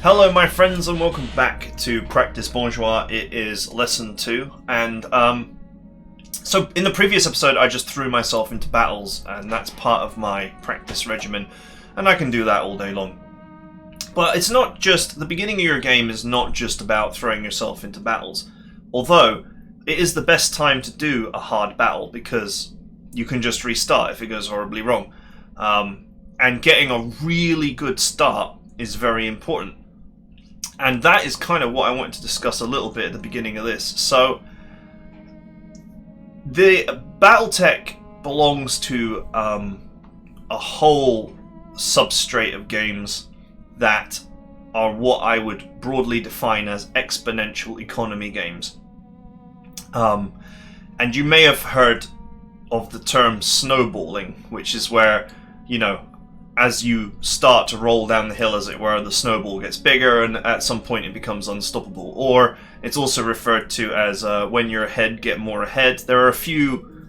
Hello my friends and welcome back to Practise Bonjwa. It is lesson 2 and so in the previous episode I just threw myself into battles and that's part of my practice regimen and I can do that all day long. But it's not just, the beginning of your game is not just about throwing yourself into battles, although it is the best time to do a hard battle because you can just restart if it goes horribly wrong. And getting a really good start is very important. And that is kind of what I wanted to discuss a little bit at the beginning of this. So, the BattleTech belongs to a whole substrate of games that are what I would broadly define as exponential economy games. And you may have heard of the term snowballing, which is where, you know, as you start to roll down the hill, as it were, the snowball gets bigger and at some point it becomes unstoppable. Or it's also referred to as when you're ahead, get more ahead. There are a few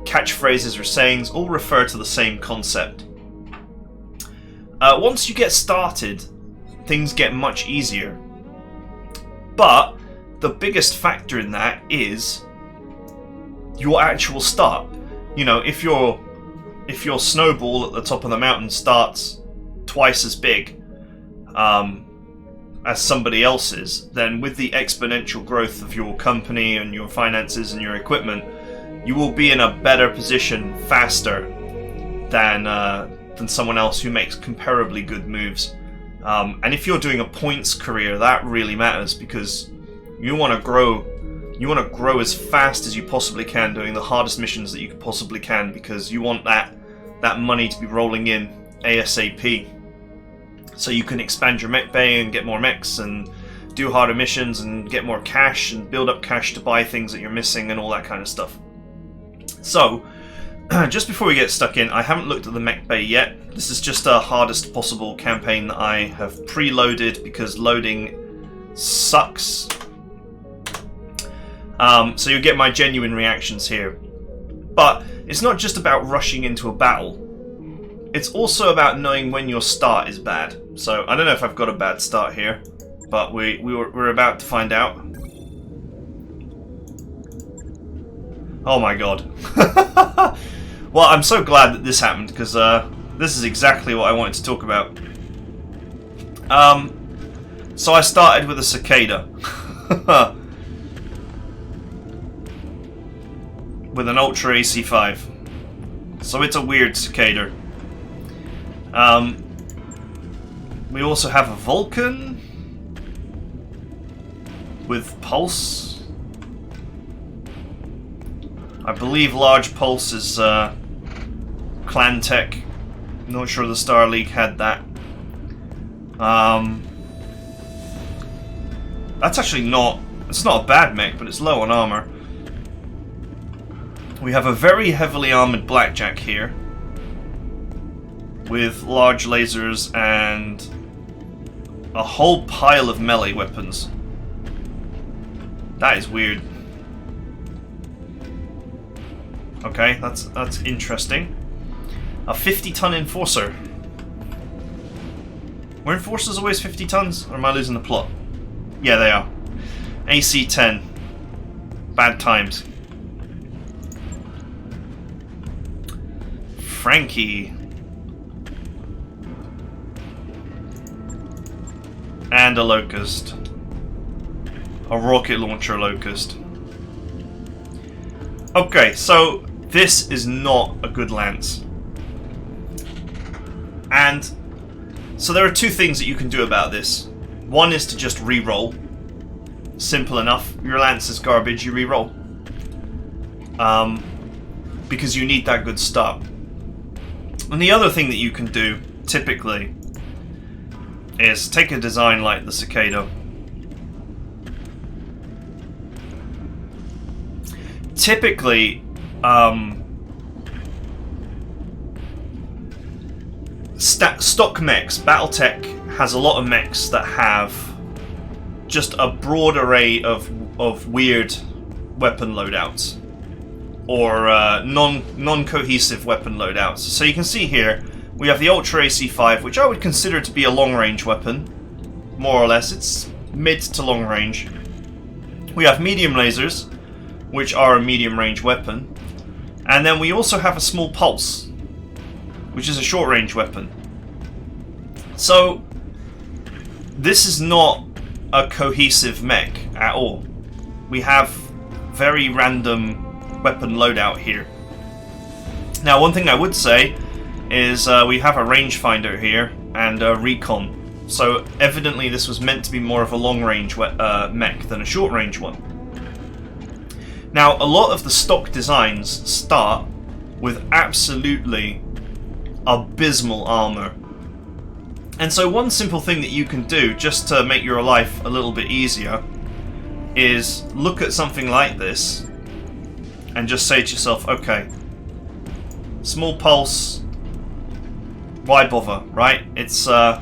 catchphrases or sayings, all refer to the same concept. Once you get started, things get much easier. But the biggest factor in that is your actual start. You know, if your snowball at the top of the mountain starts twice as big as somebody else's, then with the exponential growth of your company and your finances and your equipment, you will be in a better position faster than someone else who makes comparably good moves. And if you're doing a points career, that really matters because you want to grow. You want to grow as fast as you possibly can, doing the hardest missions that you possibly can, because you want that money to be rolling in ASAP. So you can expand your mech bay and get more mechs and do harder missions and get more cash and build up cash to buy things that you're missing and all that kind of stuff. So, just before we get stuck in, I haven't looked at the mech bay yet. This is just a hardest possible campaign that I have preloaded because loading sucks. So you get my genuine reactions here. But it's not just about rushing into a battle. It's also about knowing when your start is bad. So I don't know if I've got a bad start here, but we're about to find out. Oh my god. Well, I'm so glad that this happened because this is exactly what I wanted to talk about. So I started with a cicada. With an Ultra AC5. So it's a weird cicada. We also have a Vulcan with Pulse. I believe Large Pulse is Clan Tech. Not sure the Star League had that. That's actually not... It's not a bad mech, but it's low on armor. We have a very heavily armoured Blackjack here, with large lasers and a whole pile of melee weapons. That is weird. Okay, that's interesting. A 50-ton Enforcer. Were Enforcers always 50 tons, or am I losing the plot? Yeah, they are. AC-10. Bad times. Frankie. And a Locust. A rocket launcher Locust. Okay, so this is not a good lance. And so there are two things that you can do about this. One is to just re-roll. Simple enough. Your lance is garbage, you re-roll. Because you need that good start. And the other thing that you can do, typically, is take a design like the cicada. Typically, stock mechs, BattleTech has a lot of mechs that have just a broad array of weird weapon loadouts. Or non-cohesive weapon loadouts. So you can see here, We have the Ultra AC5, which I would consider to be a long-range weapon, more or less. It's mid to long range. We have medium lasers, which are a medium-range weapon. And then we also have a small pulse, which is a short-range weapon. So, this is not a cohesive mech at all. We have very random weapon loadout here. Now, one thing I would say is we have a rangefinder here and a recon. So, evidently this was meant to be more of a long-range mech than a short-range one. Now, a lot of the stock designs start with absolutely abysmal armor. And so one simple thing that you can do just to make your life a little bit easier is look at something like this and just say to yourself, okay, small pulse, why bother, right? It's a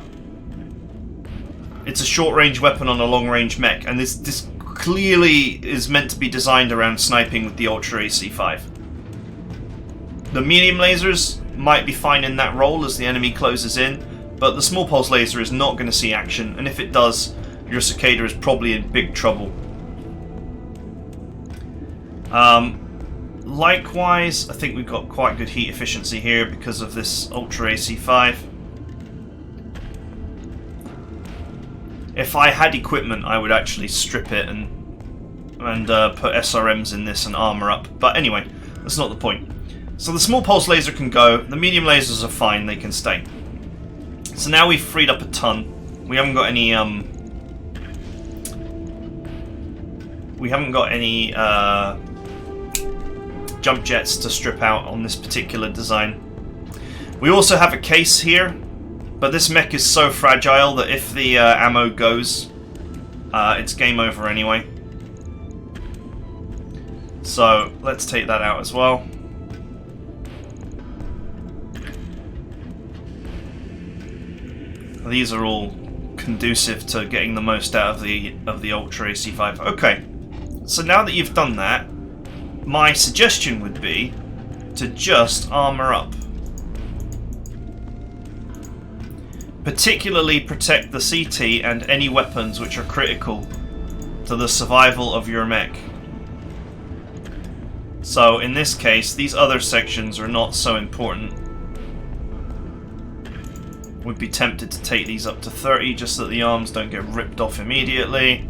short-range weapon on a long-range mech, and this clearly is meant to be designed around sniping with the Ultra AC5. The medium lasers might be fine in that role as the enemy closes in, but the small pulse laser is not going to see action, and if it does, your cicada is probably in big trouble. Likewise, I think we've got quite good heat efficiency here because of this Ultra AC5. If I had equipment, I would actually strip it and put SRMs in this and armor up. But anyway, that's not the point. So the small pulse laser can go. The medium lasers are fine; they can stay. So now we've freed up a ton. We haven't got any. We haven't got any jump jets to strip out on this particular design. We also have a case here, but this mech is so fragile that if the ammo goes, it's game over anyway. So let's take that out as well. These are all conducive to getting the most out of the Ultra AC5. Okay, so now that you've done that, my suggestion would be to just armor up. Particularly protect the CT and any weapons which are critical to the survival of your mech. So in this case, these other sections are not so important. Would be tempted to take these up to 30 just so that the arms don't get ripped off immediately.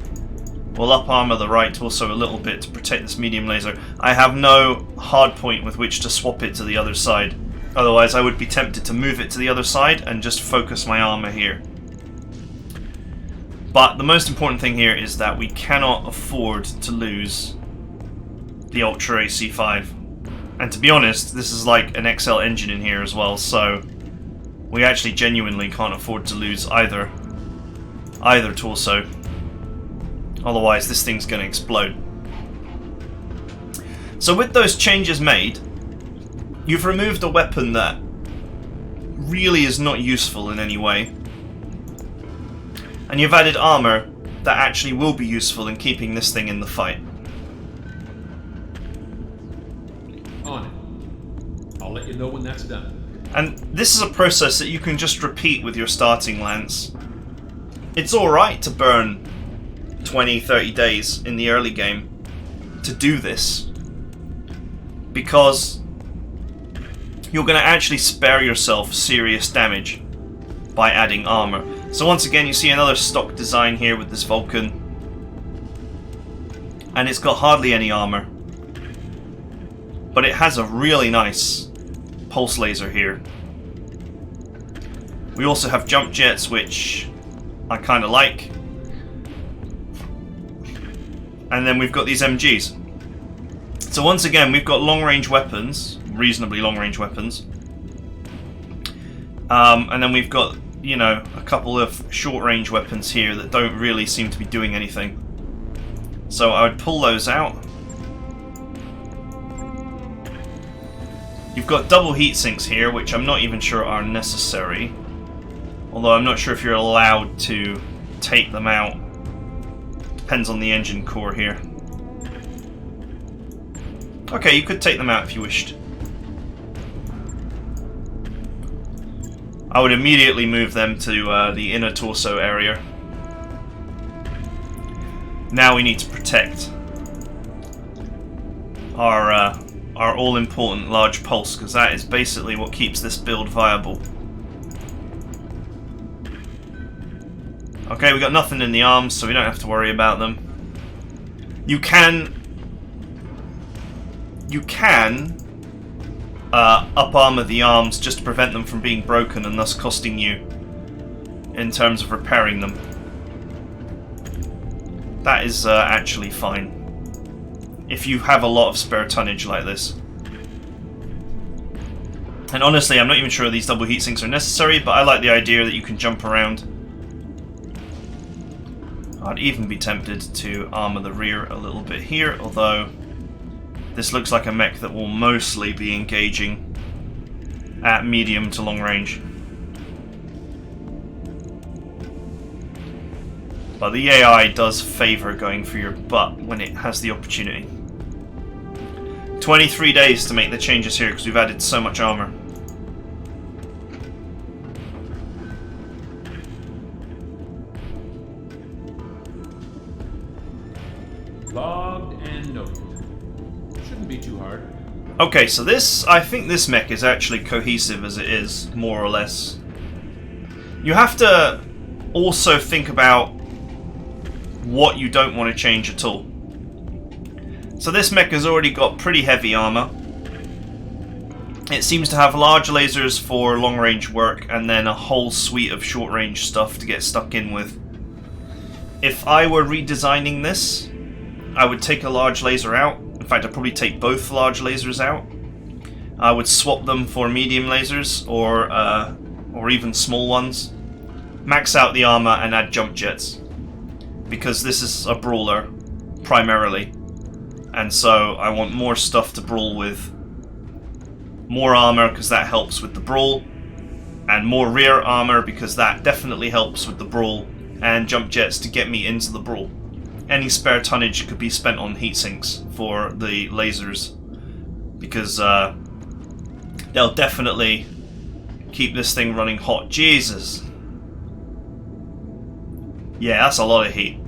We'll up armor the right torso a little bit to protect this medium laser. I have no hard point with which to swap it to the other side. Otherwise I would be tempted to move it to the other side and just focus my armor here. But the most important thing here is that we cannot afford to lose the Ultra AC5. And to be honest, this is like an XL engine in here as well, so we actually genuinely can't afford to lose either torso. Otherwise this thing's going to explode. So with those changes made, you've removed a weapon that really is not useful in any way. And you've added armor that actually will be useful in keeping this thing in the fight. On it. I'll let you know when that's done. And this is a process that you can just repeat with your starting lance. It's alright to burn 20-30 days in the early game to do this, because you're going to actually spare yourself serious damage by adding armor. So once again you see another stock design here with this Vulcan, and it's got hardly any armor, but it has a really nice pulse laser here. We also have jump jets, which I kind of like. And then we've got these MGs. So once again, we've got long-range weapons, reasonably long-range weapons. And then we've got, you know, a couple of short-range weapons here that don't really seem to be doing anything. So I would pull those out. You've got double heat sinks here, which I'm not even sure are necessary. Although I'm not sure if you're allowed to take them out. Depends on the engine core here. Okay, you could take them out if you wished. I would immediately move them to the inner torso area. Now we need to protect our all-important large pulse, because that is basically what keeps this build viable. Okay, we got nothing in the arms, so we don't have to worry about them. You can up armor the arms just to prevent them from being broken and thus costing you in terms of repairing them. That is actually fine if you have a lot of spare tonnage like this. And honestly, I'm not even sure these double heatsinks are necessary, but I like the idea that you can jump around. I'd even be tempted to armor the rear a little bit here, although this looks like a mech that will mostly be engaging at medium to long range. But the AI does favour going for your butt when it has the opportunity. 23 days to make the changes here because we've added so much armour. Logged and noted. Shouldn't be too hard. Okay, so I think this mech is actually cohesive as it is, more or less. You have to also think about what you don't want to change at all. So this mech has already got pretty heavy armor. It seems to have large lasers for long range work and then a whole suite of short range stuff to get stuck in with. If I were redesigning this, I would take a large laser out. In fact, I'd probably take both large lasers out. I would swap them for medium lasers or even small ones. Max out the armor and add jump jets, because this is a brawler primarily, and so I want more stuff to brawl with. More armor because that helps with the brawl, and more rear armor because that definitely helps with the brawl, and jump jets to get me into the brawl. Any spare tonnage could be spent on heat sinks for the lasers, because they'll definitely keep this thing running hot. Jesus. Yeah, that's a lot of heat.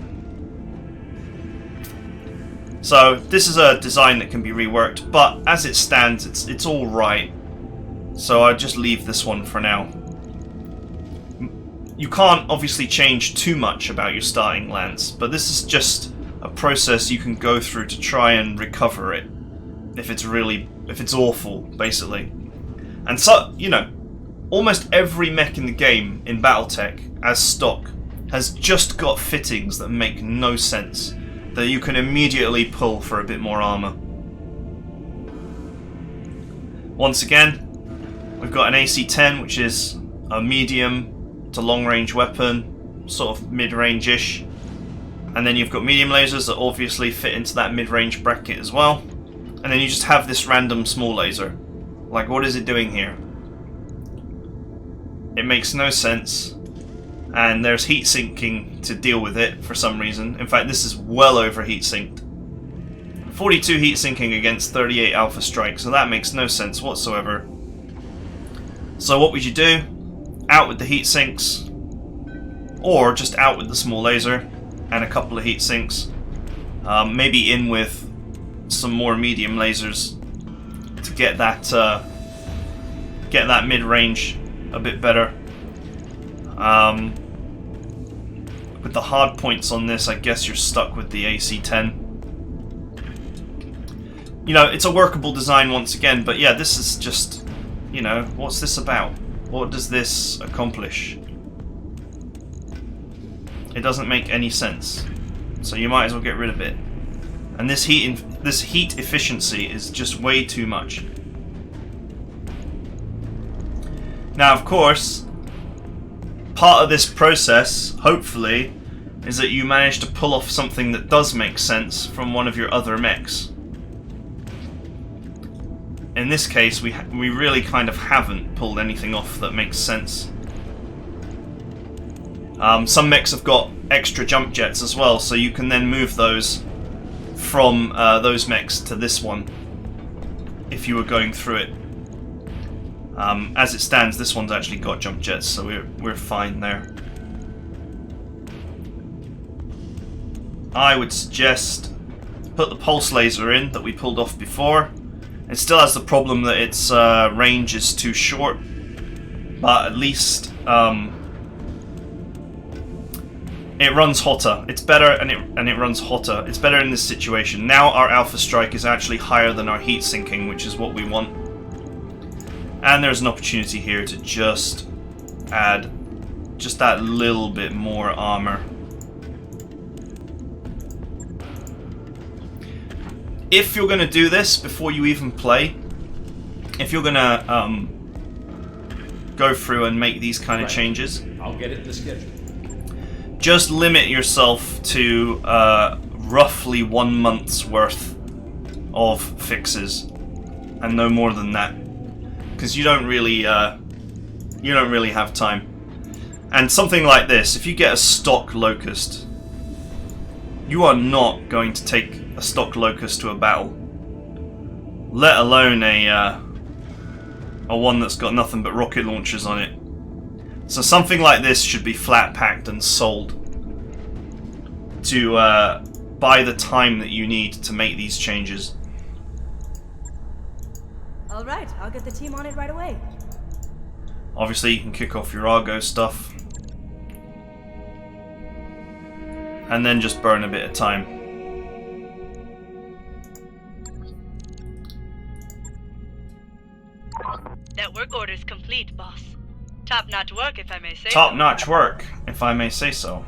So this is a design that can be reworked, but as it stands, it's all right. So I'll just leave this one for now. You can't obviously change too much about your starting lance, but this is just a process you can go through to try and recover it if it's awful, basically. And so, you know, almost every mech in the game in BattleTech as stock has just got fittings that make no sense, that you can immediately pull for a bit more armor. Once again, we've got an AC-10, which is a medium to long-range weapon, sort of mid-range-ish. And then you've got medium lasers that obviously fit into that mid-range bracket as well. And then you just have this random small laser. Like, what is it doing here? It makes no sense. And there's heat sinking to deal with it for some reason. In fact, this is well over heat synced. 42 heat sinking against 38 alpha strike, so that makes no sense whatsoever. So what would you do? Out with the heat sinks, or just out with the small laser and a couple of heat sinks. Maybe in with some more medium lasers to get that mid-range a bit better. With the hard points on this, I guess you're stuck with the AC-10. You know, it's a workable design once again, but yeah, this is just, you know, what's this about? What does this accomplish? It doesn't make any sense, so you might as well get rid of it. And this heat efficiency is just way too much. Now, of course, part of this process, hopefully, is that you manage to pull off something that does make sense from one of your other mechs. In this case, we really kind of haven't pulled anything off that makes sense. Some mechs have got extra jump jets as well, so you can then move those from those mechs to this one if you were going through it. As it stands, this one's actually got jump jets, so we're fine there. I would suggest put the pulse laser in that we pulled off before. It still has the problem that its range is too short, but at least it runs hotter. It's better, and it runs hotter. It's better in this situation. Now our alpha strike is actually higher than our heat sinking, which is what we want. And there's an opportunity here to just add just that little bit more armor. If you're going to do this before you even play, if you're going to go through and make these kind of changes, I'll get it in the schedule. Just limit yourself to roughly 1 month's worth of fixes, and no more than that, because you don't really have time. And something like this, if you get a stock locust, you are not going to take a stock locust to a battle, let alone a one that's got nothing but rocket launchers on it. So something like this should be flat packed and sold to buy the time that you need to make these changes. Alright, I'll get the team on it right away. Obviously you can kick off your Argo stuff and then just burn a bit of time. That work order's complete, boss. Top-notch work, if I may say so. Top-notch work, if I may say so.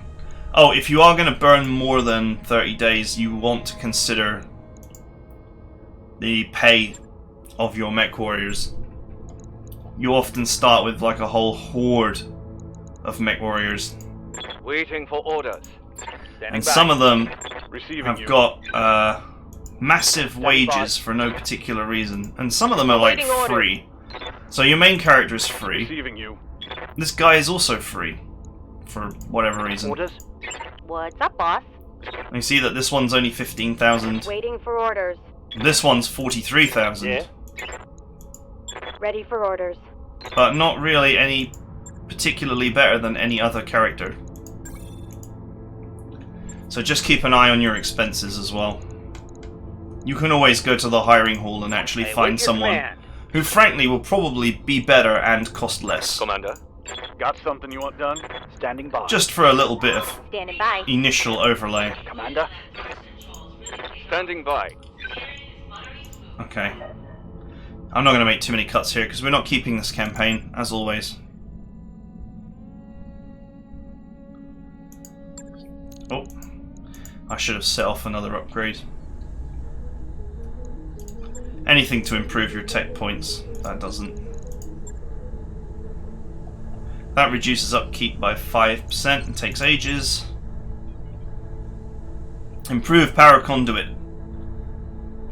Oh, if you are going to burn more than 30 days, you want to consider the pay of your mech warriors. You often start with like a whole horde of mech warriors. Waiting for orders. And some of them Receiving have you. got massive wages for no particular reason. And some of them are like free. So your main character is free. Receiving you. This guy is also free, for whatever reason. Orders. What's up, boss? You see that this one's only 15,000. Waiting for orders. This one's 43,000. Yeah. Ready for orders. But not really any particularly better than any other character. So just keep an eye on your expenses as well. You can always go to the hiring hall and actually I find await your someone command. who frankly will probably be better and cost less. Commander. Got something you want done? Standing by. Just for a little bit of Standing by. initial overlay. Commander. Standing by. Okay. I'm not going to make too many cuts here because we're not keeping this campaign, as always. Oh. I should have set off another upgrade. Anything to improve your tech points. That doesn't. That reduces upkeep by 5% and takes ages. Improve power conduit.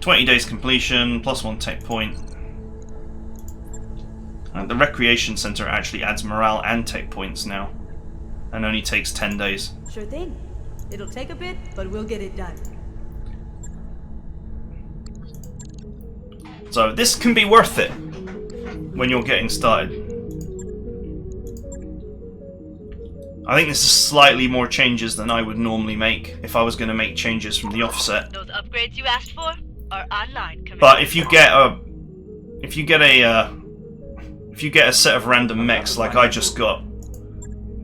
20 days completion, +1 tech point. And the recreation center actually adds morale and tech points now. And only takes 10 days. Sure thing. It'll take a bit, but we'll get it done. So this can be worth it when you're getting started. I think this is slightly more changes than I would normally make if I was going to make changes from the offset. Those upgrades you asked for are online, Commander. But if you get a set of random mechs like I just got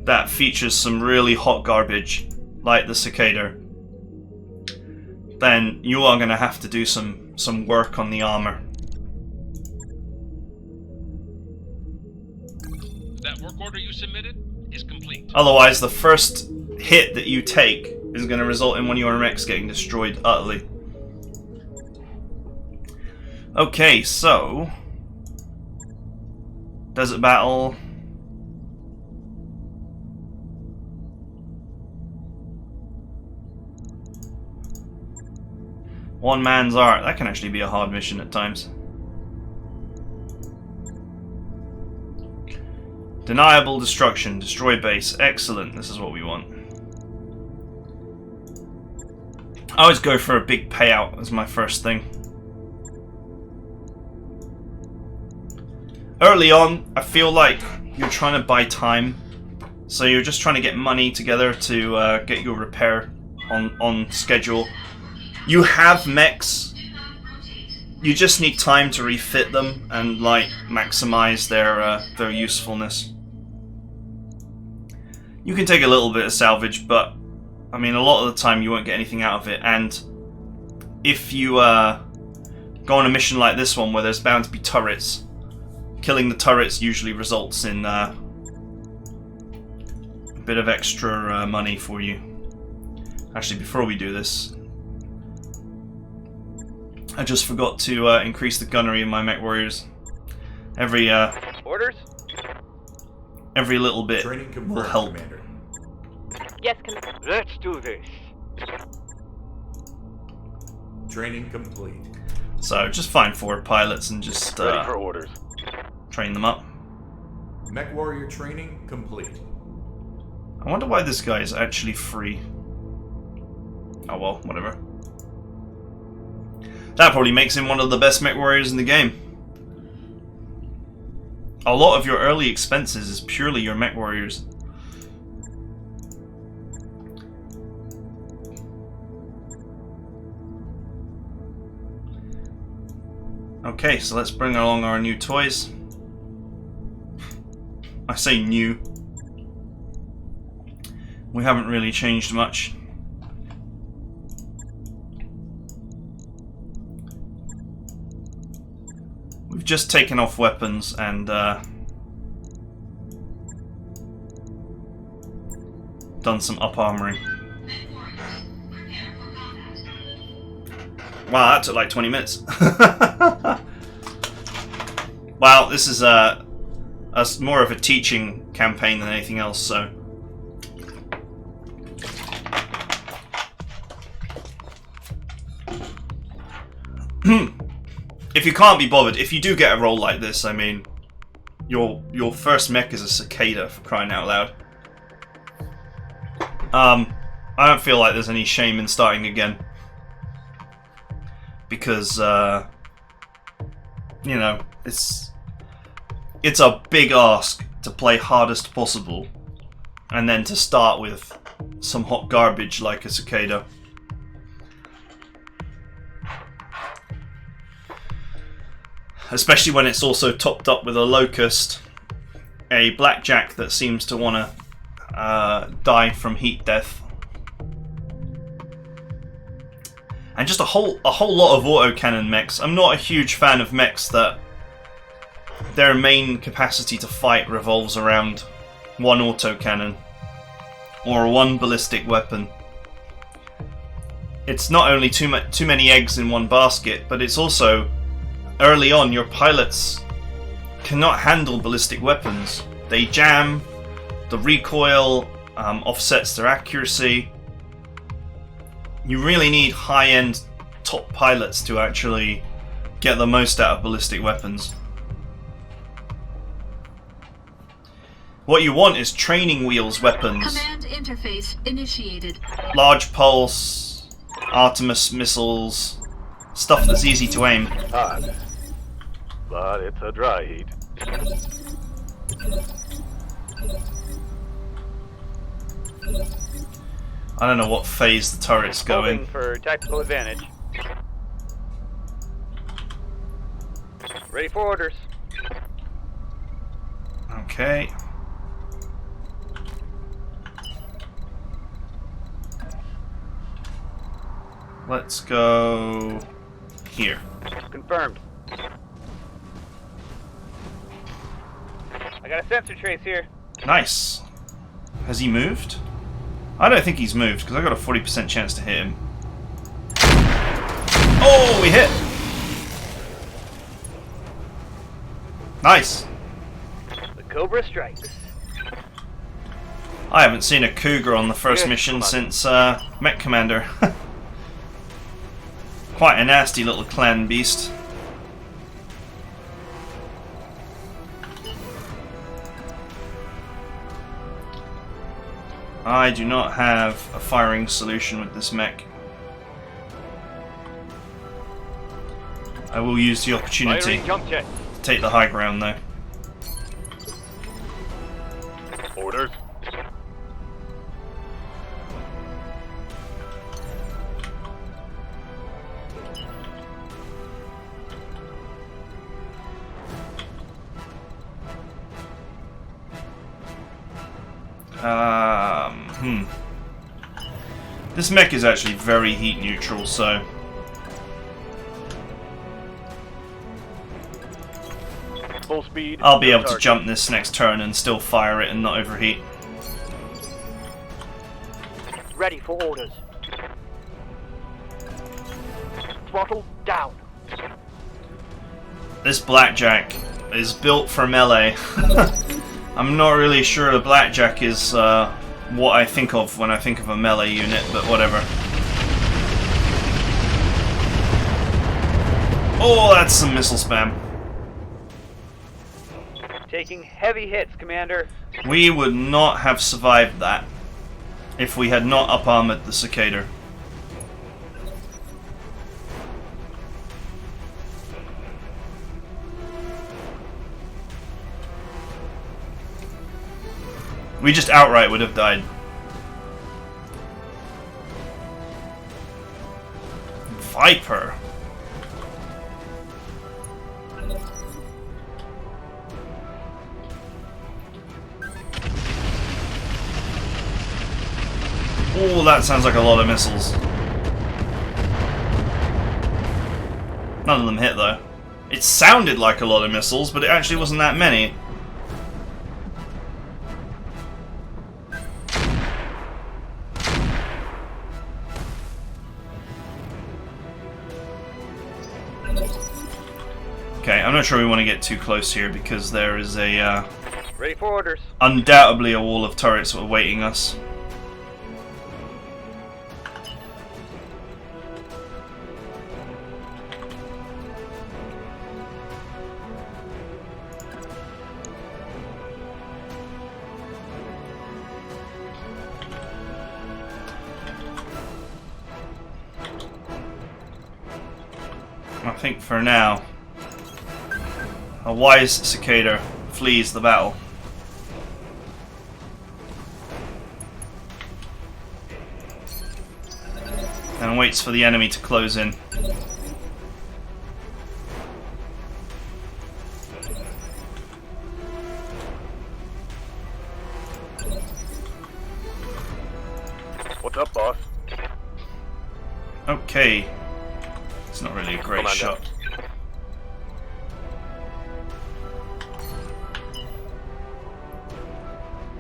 that features some really hot garbage like the cicada, then you are going to have to do some work on the armor. That work order you submitted is complete. Otherwise, the first hit that you take is going to result in one of your mechs getting destroyed utterly. Okay, so desert battle. One man's art. That can actually be a hard mission at times. Deniable destruction. Destroy base. Excellent. This is what we want. I always go for a big payout as my first thing. early on, I feel like you're trying to buy time. So you're just trying to get money together to get your repair on schedule. You have mechs. You just need time to refit them and like maximize their usefulness. You can take a little bit of salvage, but I mean a lot of the time you won't get anything out of it. And if you go on a mission like this one where there's bound to be turrets, killing the turrets usually results in a bit of extra money for you. Actually, before we do this, I just forgot to increase the gunnery in my mech warriors. Every Orders? every little bit Training confirmed, will help. Commander. Yes, Commander. Let's do this. Training complete. So just find 4 pilots and just Ready for orders. train them up. Mech warrior training complete. I wonder why this guy is actually free. Oh well, whatever. That probably makes him one of the best mech warriors in the game. A lot of your early expenses is purely your mech warriors. Okay, so let's bring along our new toys. I say new. We haven't really changed much. We've just taken off weapons and done some up armoring. Wow, that took like 20 minutes. Wow, this is more of a teaching campaign than anything else, so. If you can't be bothered, if you do get a role like this, I mean, your first mech is a cicada, for crying out loud. I don't feel like there's any shame in starting again. Because, you know, it's a big ask to play hardest possible, and then to start with some hot garbage like a cicada. Especially when it's also topped up with a locust, a blackjack that seems to want to die from heat death, and just a whole lot of autocannon mechs. I'm not a huge fan of mechs that their main capacity to fight revolves around one autocannon or one ballistic weapon. It's not only too many eggs in one basket, but it's also, early on, your pilots cannot handle ballistic weapons. They jam, the recoil offsets their accuracy. You really need high-end top pilots to actually get the most out of ballistic weapons. What you want is training wheels weapons. Command interface initiated. Large pulse, Artemis missiles, stuff that's easy to aim. Hot. But it's a dry heat. I don't know what phase the turrets go in. Hoping for tactical advantage. Ready for orders. Okay. Let's go here. Confirmed. I got a sensor trace here. Nice. Has he moved? I don't think he's moved because I got a 40% chance to hit him. Oh, we hit! Nice. The Cobra strikes. I haven't seen a cougar on the first Yeah, mission come on. since Mech Commander. Quite a nasty little clan beast. I do not have a firing solution with this mech. I will use the opportunity Firing jump jet. to take the high ground though. This mech is actually very heat neutral, so... Full speed. I'll be no able to target. jump this next turn and still fire it and not overheat. Ready for orders. Throttle down. This blackjack is built for melee. I'm not really sure the blackjack is what I think of when I think of a melee unit, but whatever. Oh, that's some missile spam. Taking heavy hits, Commander. We would not have survived that if we had not up-armored the cicada. We just outright would have died. Viper. Oh, that sounds like a lot of missiles. None of them hit though. It sounded like a lot of missiles, but it actually wasn't that many. Okay, I'm not sure we want to get too close here because there is a Ready for orders. undoubtedly a wall of turrets awaiting us. I think for now, a wise cicada flees the battle. And waits for the enemy to close in. What's up, boss? Okay. It's not really a great Commander. shot.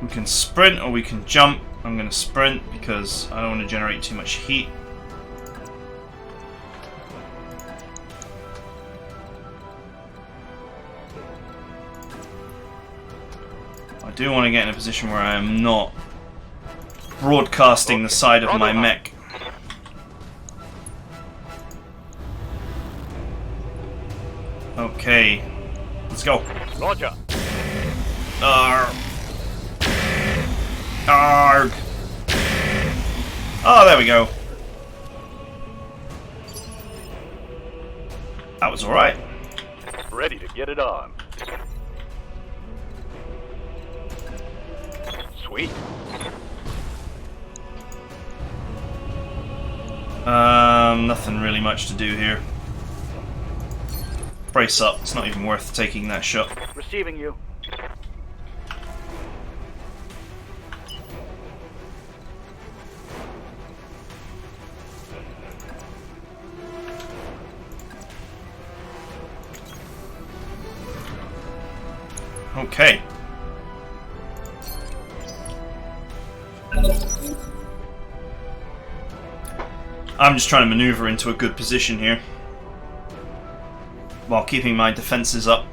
We can sprint or we can jump. I'm going to sprint because I don't want to generate too much heat. I do want to get in a position where I am not broadcasting the side of my mech. Okay, let's go. Roger. Arg. Arg. Oh, there we go. That was alright. Ready to get it on. Sweet. Nothing really much to do here. Brace up, it's not even worth taking that shot. Receiving you. Okay. I'm just trying to maneuver into a good position here while keeping my defenses up.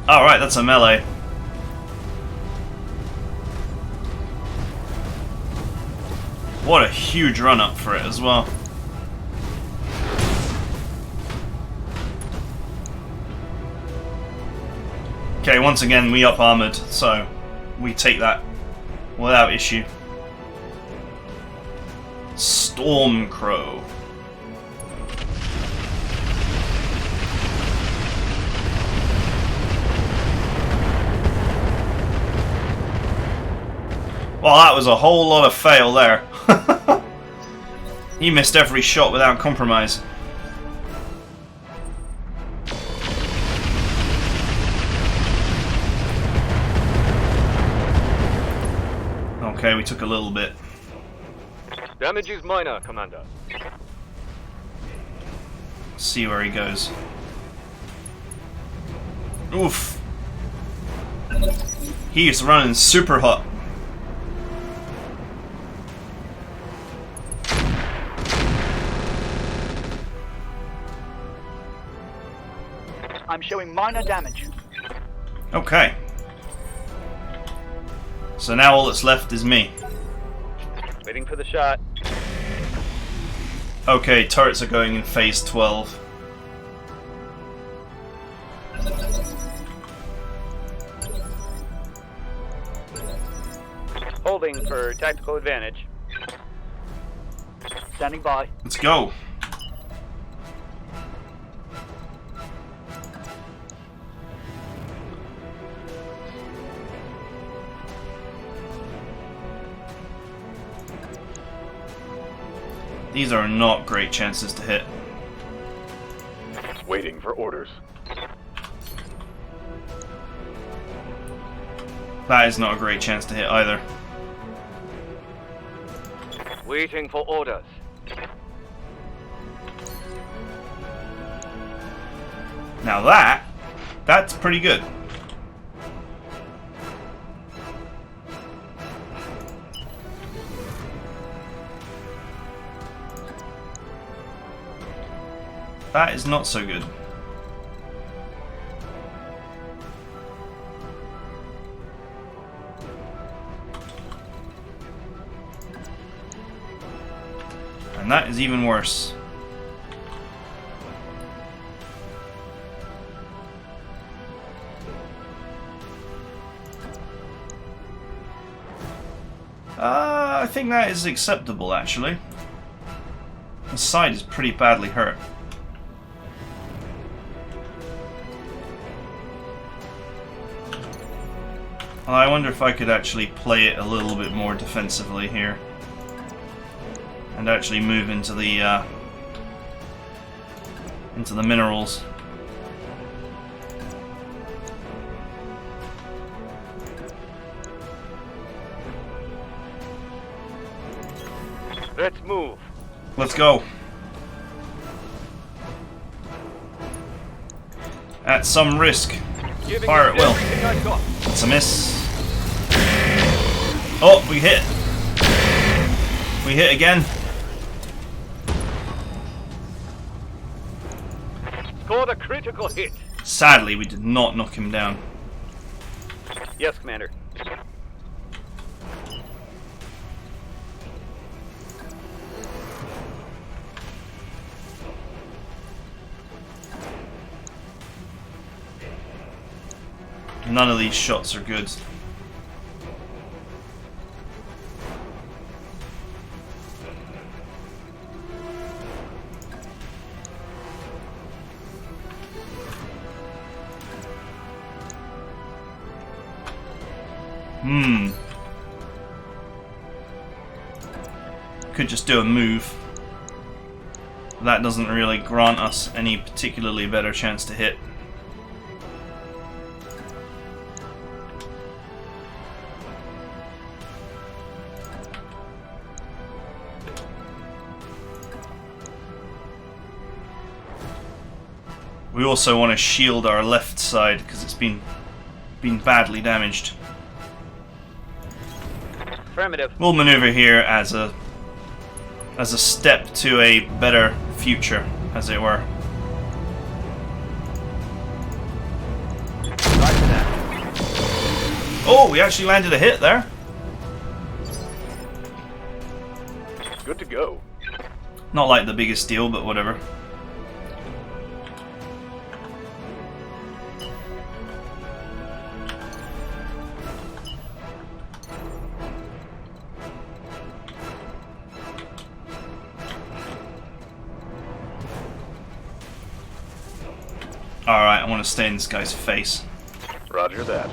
Alright, that's a melee. What a huge run up for it as well. Okay, once again we up armored, so we take that without issue. Stormcrow. Well, that was a whole lot of fail there. He missed every shot without compromise. Okay, we took a little bit. Damage is minor, Commander. See where he goes. Oof. He is running super hot. I'm showing minor damage. Okay. So now all that's left is me. Waiting for the shot. Okay, turrets are going in phase 12. Holding for tactical advantage. Standing by. Let's go. These are not great chances to hit. Waiting for orders. That is not a great chance to hit either. Waiting for orders. Now that's pretty good. That is not so good. And that is even worse. I think that is acceptable, actually. The side is pretty badly hurt. I wonder if I could actually play it a little bit more defensively here. And actually move into the minerals. Let's move. Let's go. At some risk. Fire at will. It's a miss. Oh, we hit. We hit again. Scored a critical hit. Sadly, we did not knock him down. Yes, Commander. None of these shots are good. Could just do a move. That doesn't really grant us any particularly better chance to hit. We also want to shield our left side because it's been badly damaged. Affirmative. We'll maneuver here as a step to a better future, as it were. Roger that. Oh, we actually landed a hit there. Good to go. Not like the biggest deal, but whatever. Alright, I want to stay in this guy's face. Roger that.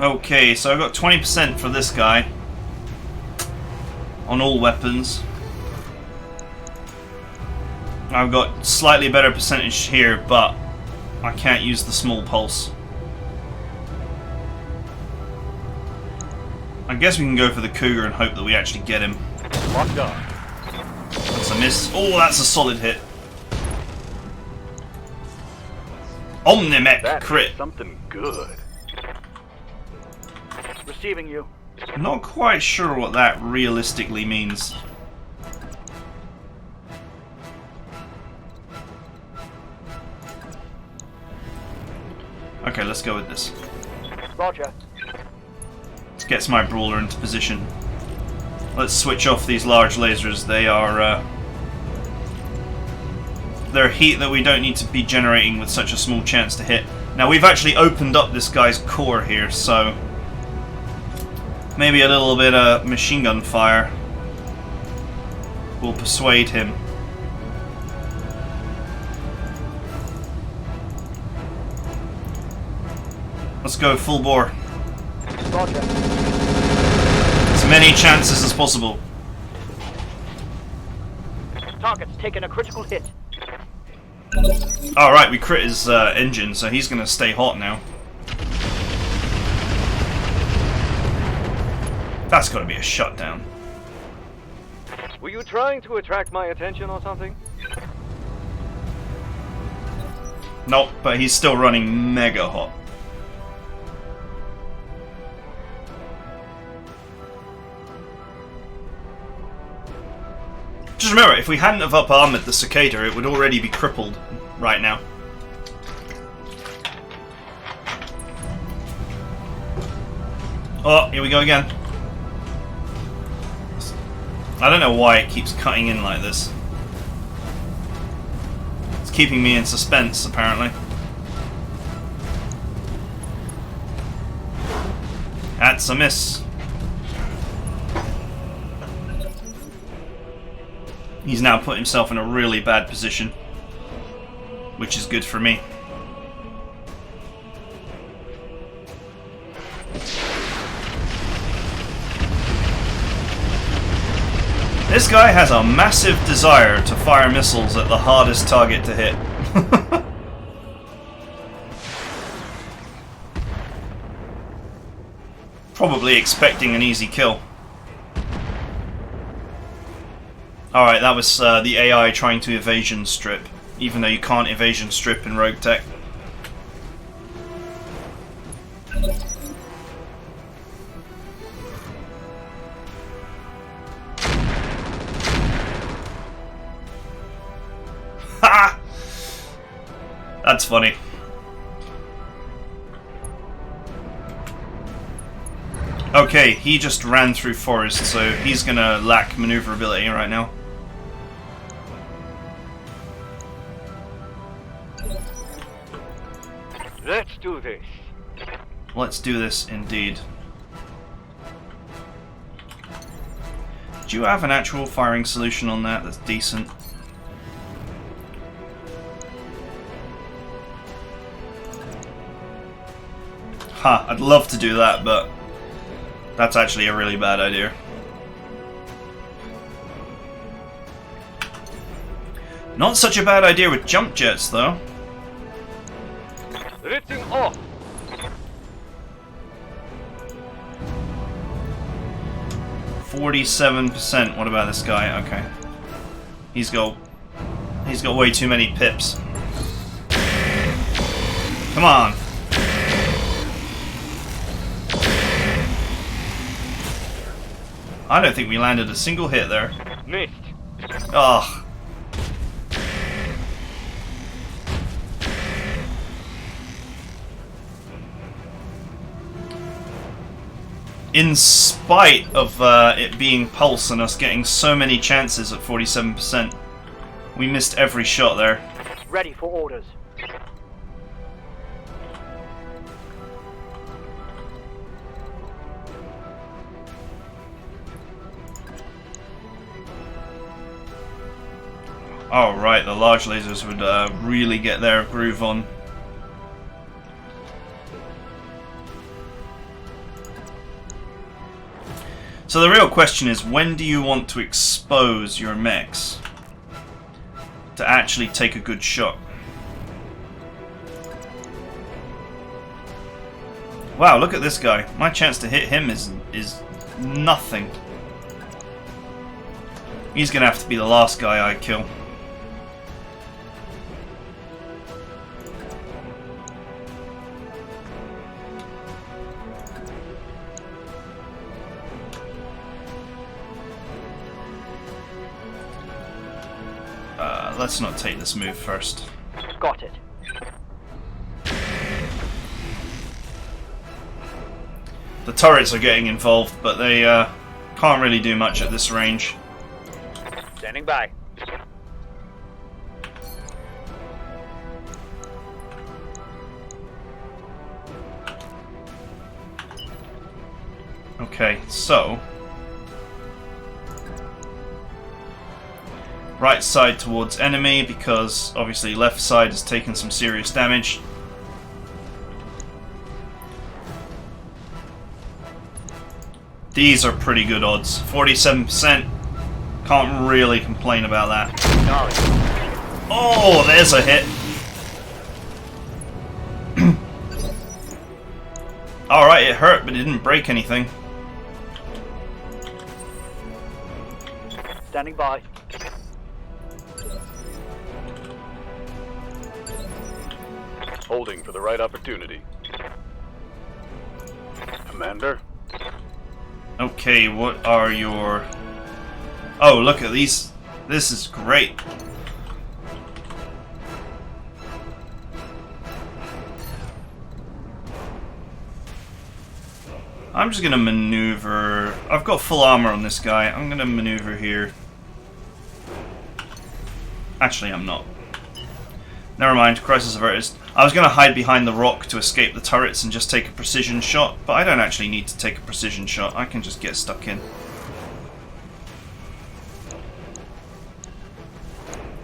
Okay, so I've got 20% for this guy on all weapons. I've got slightly better percentage here, but I can't use the small pulse. I guess we can go for the Cougar and hope that we actually get him. Locked on. That's a miss. Oh, that's a solid hit. Omnimech That crit. is something good. Receiving you. Not quite sure what that realistically means. Okay, let's go with this. Roger. Let's get my brawler into position. Let's switch off these large lasers. They are they're heat that we don't need to be generating with such a small chance to hit. Now we've actually opened up this guy's core here, so maybe a little bit of machine gun fire will persuade him. Let's go full bore. Roger. As many chances as possible. Target's taken a critical hit. Alright, we crit his engine, so he's gonna stay hot now. That's gotta be a shutdown. Were you trying to attract my attention or something? Nope, but he's still running mega hot. Just remember, if we hadn't have up-armored the Cicada, it would already be crippled right now. Oh, here we go again. I don't know why it keeps cutting in like this. It's keeping me in suspense, apparently. That's a miss. He's now put himself in a really bad position, which is good for me. This guy has a massive desire to fire missiles at the hardest target to hit. Probably expecting an easy kill. Alright, that was the AI trying to evasion strip, even though you can't evasion strip in RogueTech. Ha! That's funny. Okay, he just ran through forest, so he's gonna lack maneuverability right now. Let's do this. Let's do this indeed. Do you have an actual firing solution on that that's decent? Ha, I'd love to do that, but that's actually a really bad idea. Not such a bad idea with jump jets, though. Lifting off. 47%. What about this guy? Okay. He's got way too many pips. Come on. I don't think we landed a single hit there. Missed. Ugh. In spite of it being pulse and us getting so many chances at 47%, we missed every shot there. Ready for orders. Oh right, the large lasers would really get their groove on. So the real question is, when do you want to expose your mechs? to actually take a good shot. Wow, look at this guy. My chance to hit him is nothing. He's gonna have to be the last guy I kill. Let's not take this move first. Got it. The turrets are getting involved, but they can't really do much at this range. Standing by. Okay, so right side towards enemy, because obviously left side has taken some serious damage. These are pretty good odds. 47%. Can't really complain about that. Oh, there's a hit. Alright, it hurt, but it didn't break anything. Standing by. Holding for the right opportunity. Commander? Okay, what are your... Oh, look at these. This is great. I'm just gonna maneuver. I've got full armor on this guy. I'm gonna maneuver here. Actually, I'm not. Never mind, crisis averted. I was gonna hide behind the rock to escape the turrets and just take a precision shot, but I don't actually need to take a precision shot. I can just get stuck in.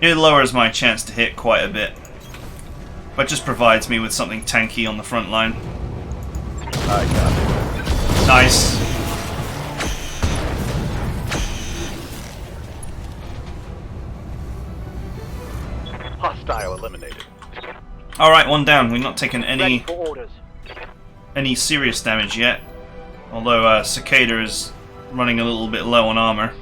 It lowers my chance to hit quite a bit, but just provides me with something tanky on the front line. I got it. Nice. Hostile eliminated. Alright, one down. We've not taken Ready for orders. any serious damage yet, although Cicada is running a little bit low on armor.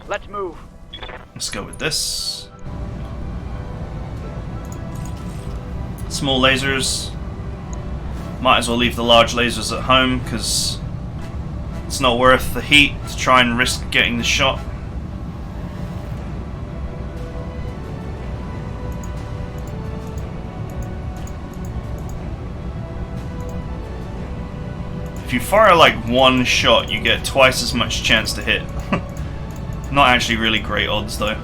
Let's move. Let's go with this. Small lasers. Might as well leave the large lasers at home, because it's not worth the heat to try and risk getting the shot. If you fire like one shot, you get twice as much chance to hit. Not actually really great odds though.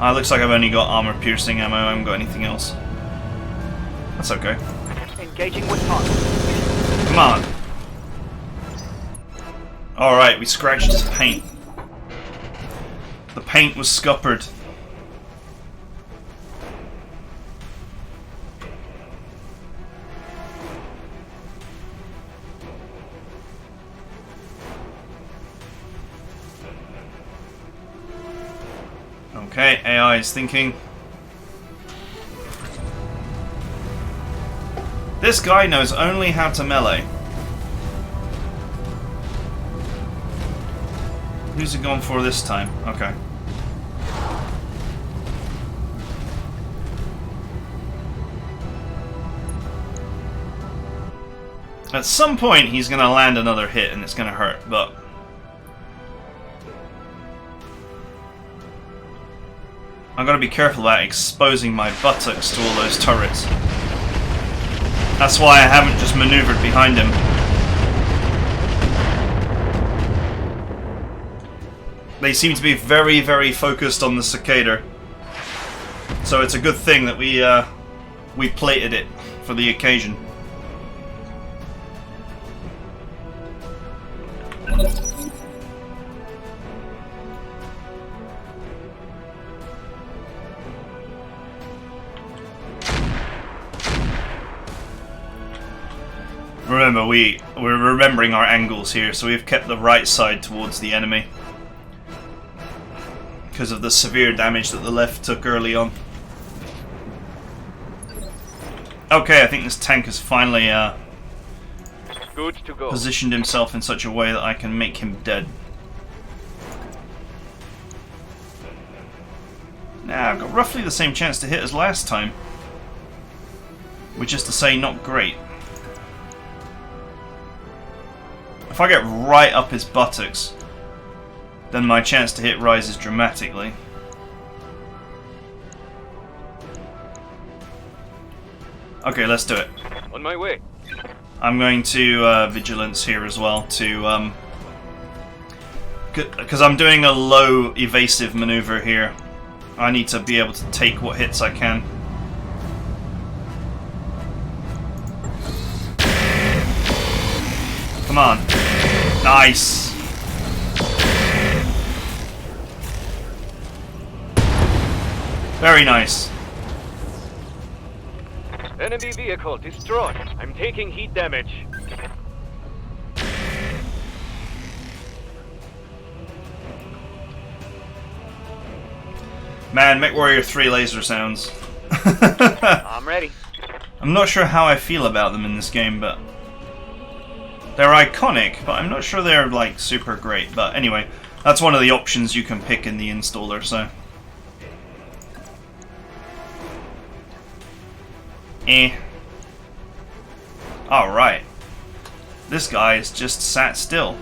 Looks like I've only got armor piercing ammo, I haven't got anything else. That's okay. Engaging with target. Come on. Alright, we scratched his paint. The paint was scuppered. Okay, AI is thinking. This guy knows only how to melee. Who's it going for this time? Okay. At some point he's gonna land another hit and it's gonna hurt, but I've got to be careful about exposing my buttocks to all those turrets. That's why I haven't just maneuvered behind him. They seem to be very, very focused on the Cicada. So it's a good thing that we plated it for the occasion. Remember, we're remembering our angles here, so we've kept the right side towards the enemy because of the severe damage that the left took early on. Okay, I think this tank has finally Good to go. positioned himself in such a way that I can make him dead. Now, I've got roughly the same chance to hit as last time, which is to say, not great. If I get right up his buttocks, then my chance to hit rises dramatically. Okay, let's do it. On my way. I'm going to vigilance here as well to because I'm doing a low evasive maneuver here. I need to be able to take what hits I can. Come on. Nice. Very nice. Enemy vehicle destroyed. I'm taking heat damage. Man, MechWarrior 3 laser sounds. I'm ready. I'm not sure how I feel about them in this game, but they're iconic, but I'm not sure they're like super great. But anyway, that's one of the options you can pick in the installer, so. Alright. This guy is just sat still.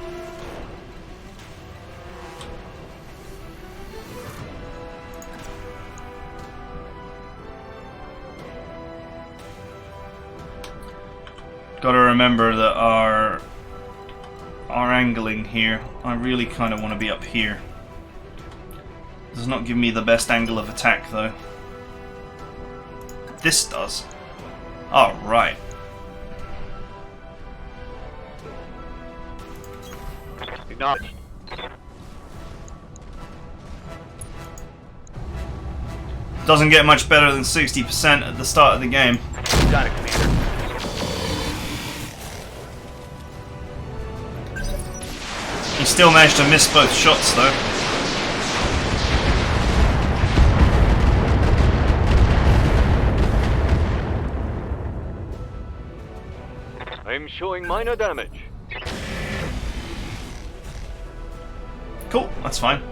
Gotta remember that our angling here, I really kind of want to be up here. Does not give me the best angle of attack though. This does. Alright. Acknowledged. Doesn't get much better than 60% at the start of the game. Got it, Commander. He still managed to miss both shots though. I'm showing minor damage. Cool, that's fine.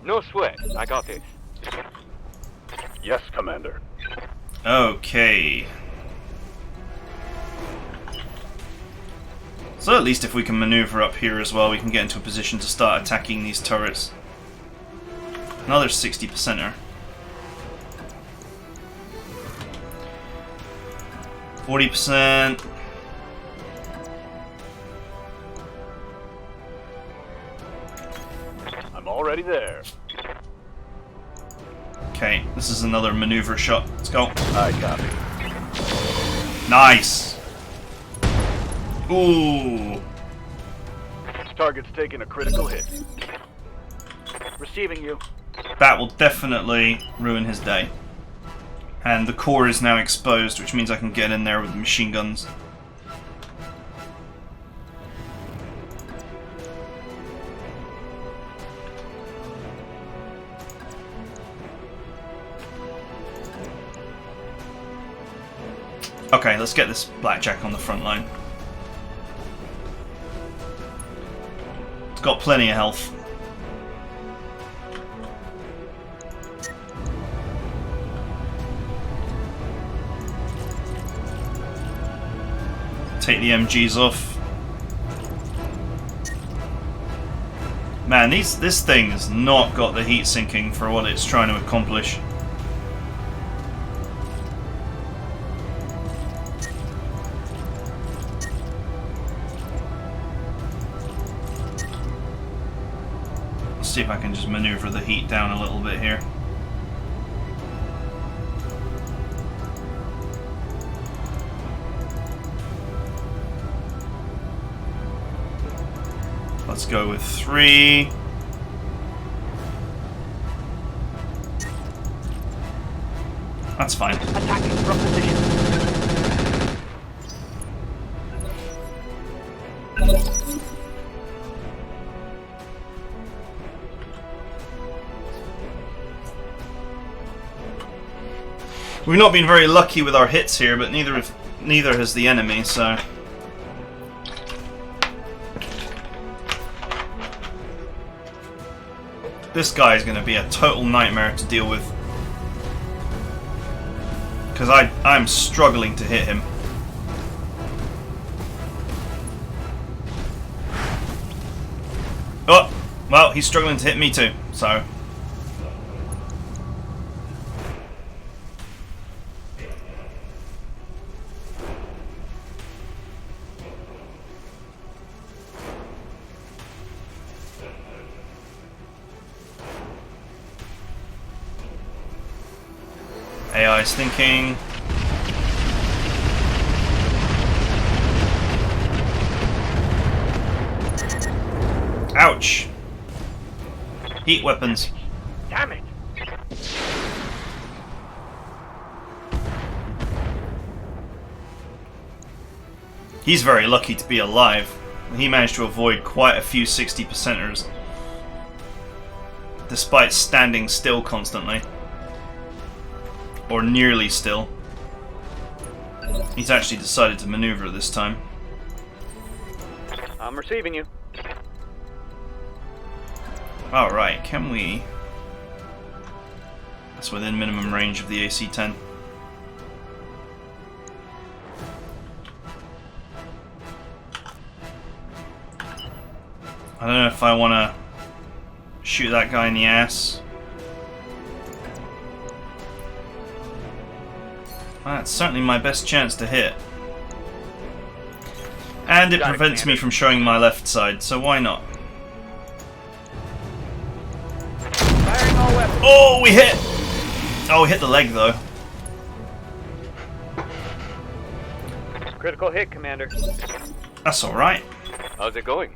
No sweat. I got this. Yes, Commander. Okay. So at least if we can maneuver up here as well, we can get into a position to start attacking these turrets. Another 60%er. 40%. I'm already there. Okay, this is another maneuver shot. Let's go. I copy. Nice. Ooh. Target's taking a critical hit. Receiving you. That will definitely ruin his day. And the core is now exposed, which means I can get in there with the machine guns. Okay, let's get this blackjack on the front line. It's got plenty of health. Take the MGs off. Man, this thing has not got the heat sinking for what it's trying to accomplish. Let's see if I can just maneuver the heat down a little bit here. Let's go with 3. That's fine. Attacking from position. We've not been very lucky with our hits here, but neither has the enemy, so... This guy is going to be a total nightmare to deal with. Because I'm struggling to hit him. Oh! Well, he's struggling to hit me too, so... AI's thinking. Ouch! Heat weapons. Damn it! He's very lucky to be alive. He managed to avoid quite a few 60%ers, despite standing still constantly. Or nearly still. He's actually decided to maneuver this time. I'm receiving you. Alright, can we... That's within minimum range of the AC-10. I don't know if I want to shoot that guy in the ass. That's certainly my best chance to hit. And it prevents me from showing my left side, so why not? Firing all weapons. Oh, we hit! Oh, we hit the leg though. Critical hit, Commander. That's alright. How's it going?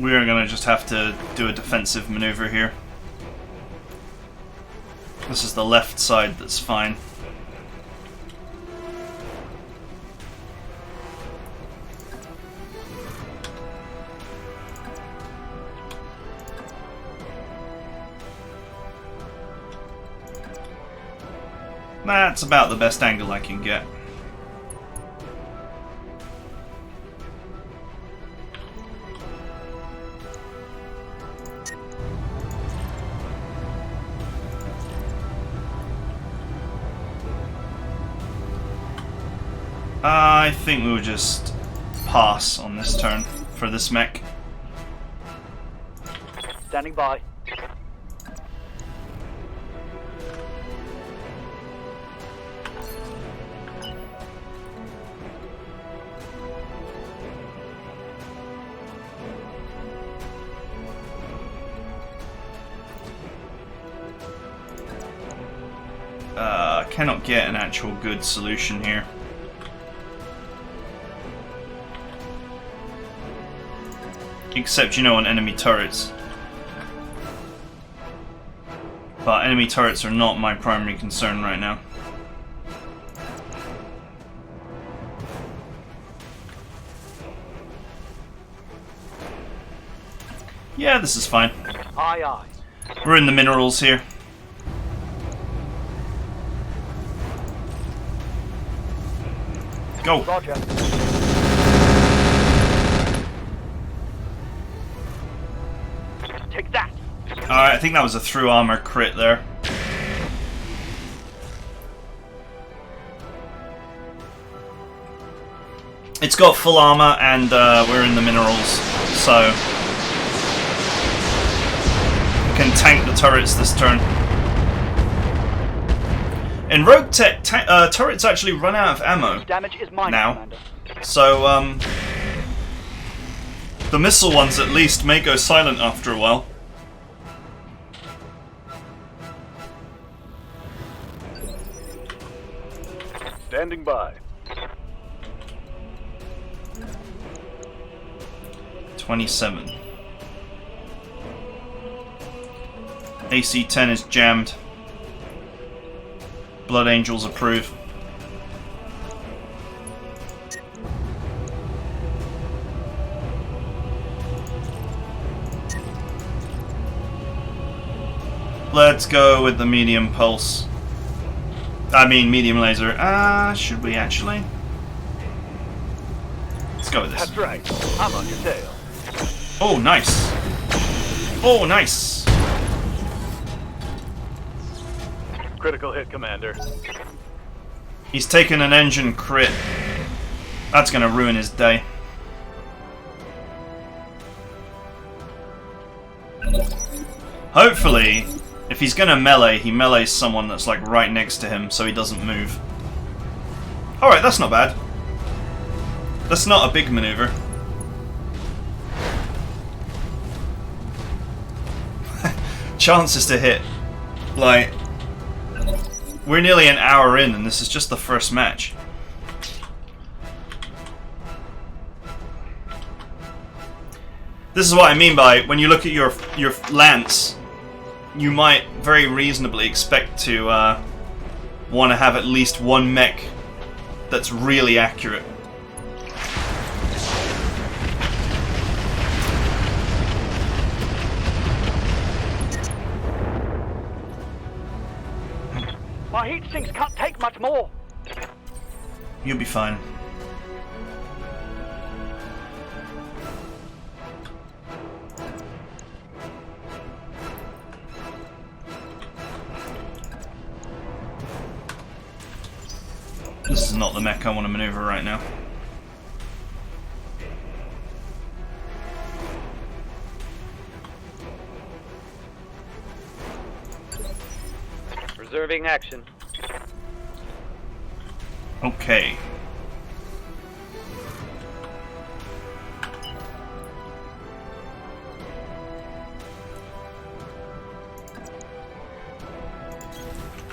We are going to just have to do a defensive maneuver here. This is the left side that's fine. That's about the best angle I can get. I think we will just pass on this turn for this mech. Standing by. Cannot get an actual good solution here. Except, you know, on enemy turrets. But enemy turrets are not my primary concern right now. Yeah, this is fine. Aye, aye. We're in the minerals here. Go! Roger. Take that. Alright, I think that was a through armor crit there. It's got full armor and we're in the minerals, so we can tank the turrets this turn. In RogueTech, turrets actually run out of ammo Damage is mine, now, Commander. so The missile ones at least may go silent after a while. Standing by. 27. AC-10 is jammed. Blood Angels approve. Let's go with the medium pulse. I mean medium laser. Should we actually? Let's go with this. That's right. I'm on your tail. Oh, nice. Oh, nice. Critical hit, Commander. He's taken an engine crit. That's gonna ruin his day. Hopefully, if he's gonna melee, he melees someone that's like right next to him so he doesn't move. Alright, that's not bad. That's not a big maneuver. Chances to hit. Like, we're nearly an hour in and this is just the first match. This is what I mean by when you look at your lance, you might very reasonably expect to want to have at least one mech that's really accurate. My heat sinks can't take much more. You'll be fine. This is not the mech I want to maneuver right now. Reserving action. Okay.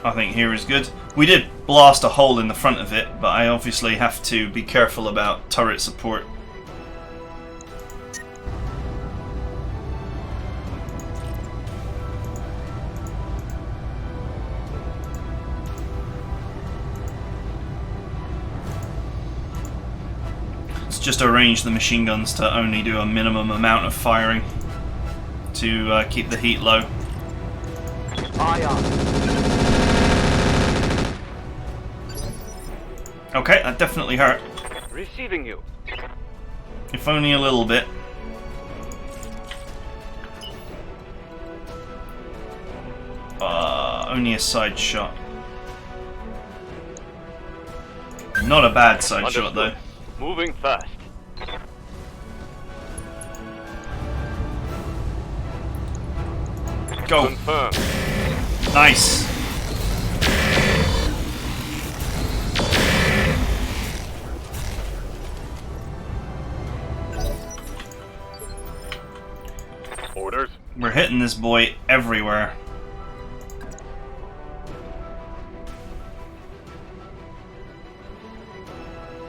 I think here is good. We did blast a hole in the front of it, but I obviously have to be careful about turret support. Let's just arrange the machine guns to only do a minimum amount of firing to keep the heat low. Aye, aye. Okay, that definitely hurt. Receiving you. If only a little bit. Only a side shot. Not a bad side shot though. Moving fast. Go. Confirmed. Nice. Orders. We're hitting this boy everywhere.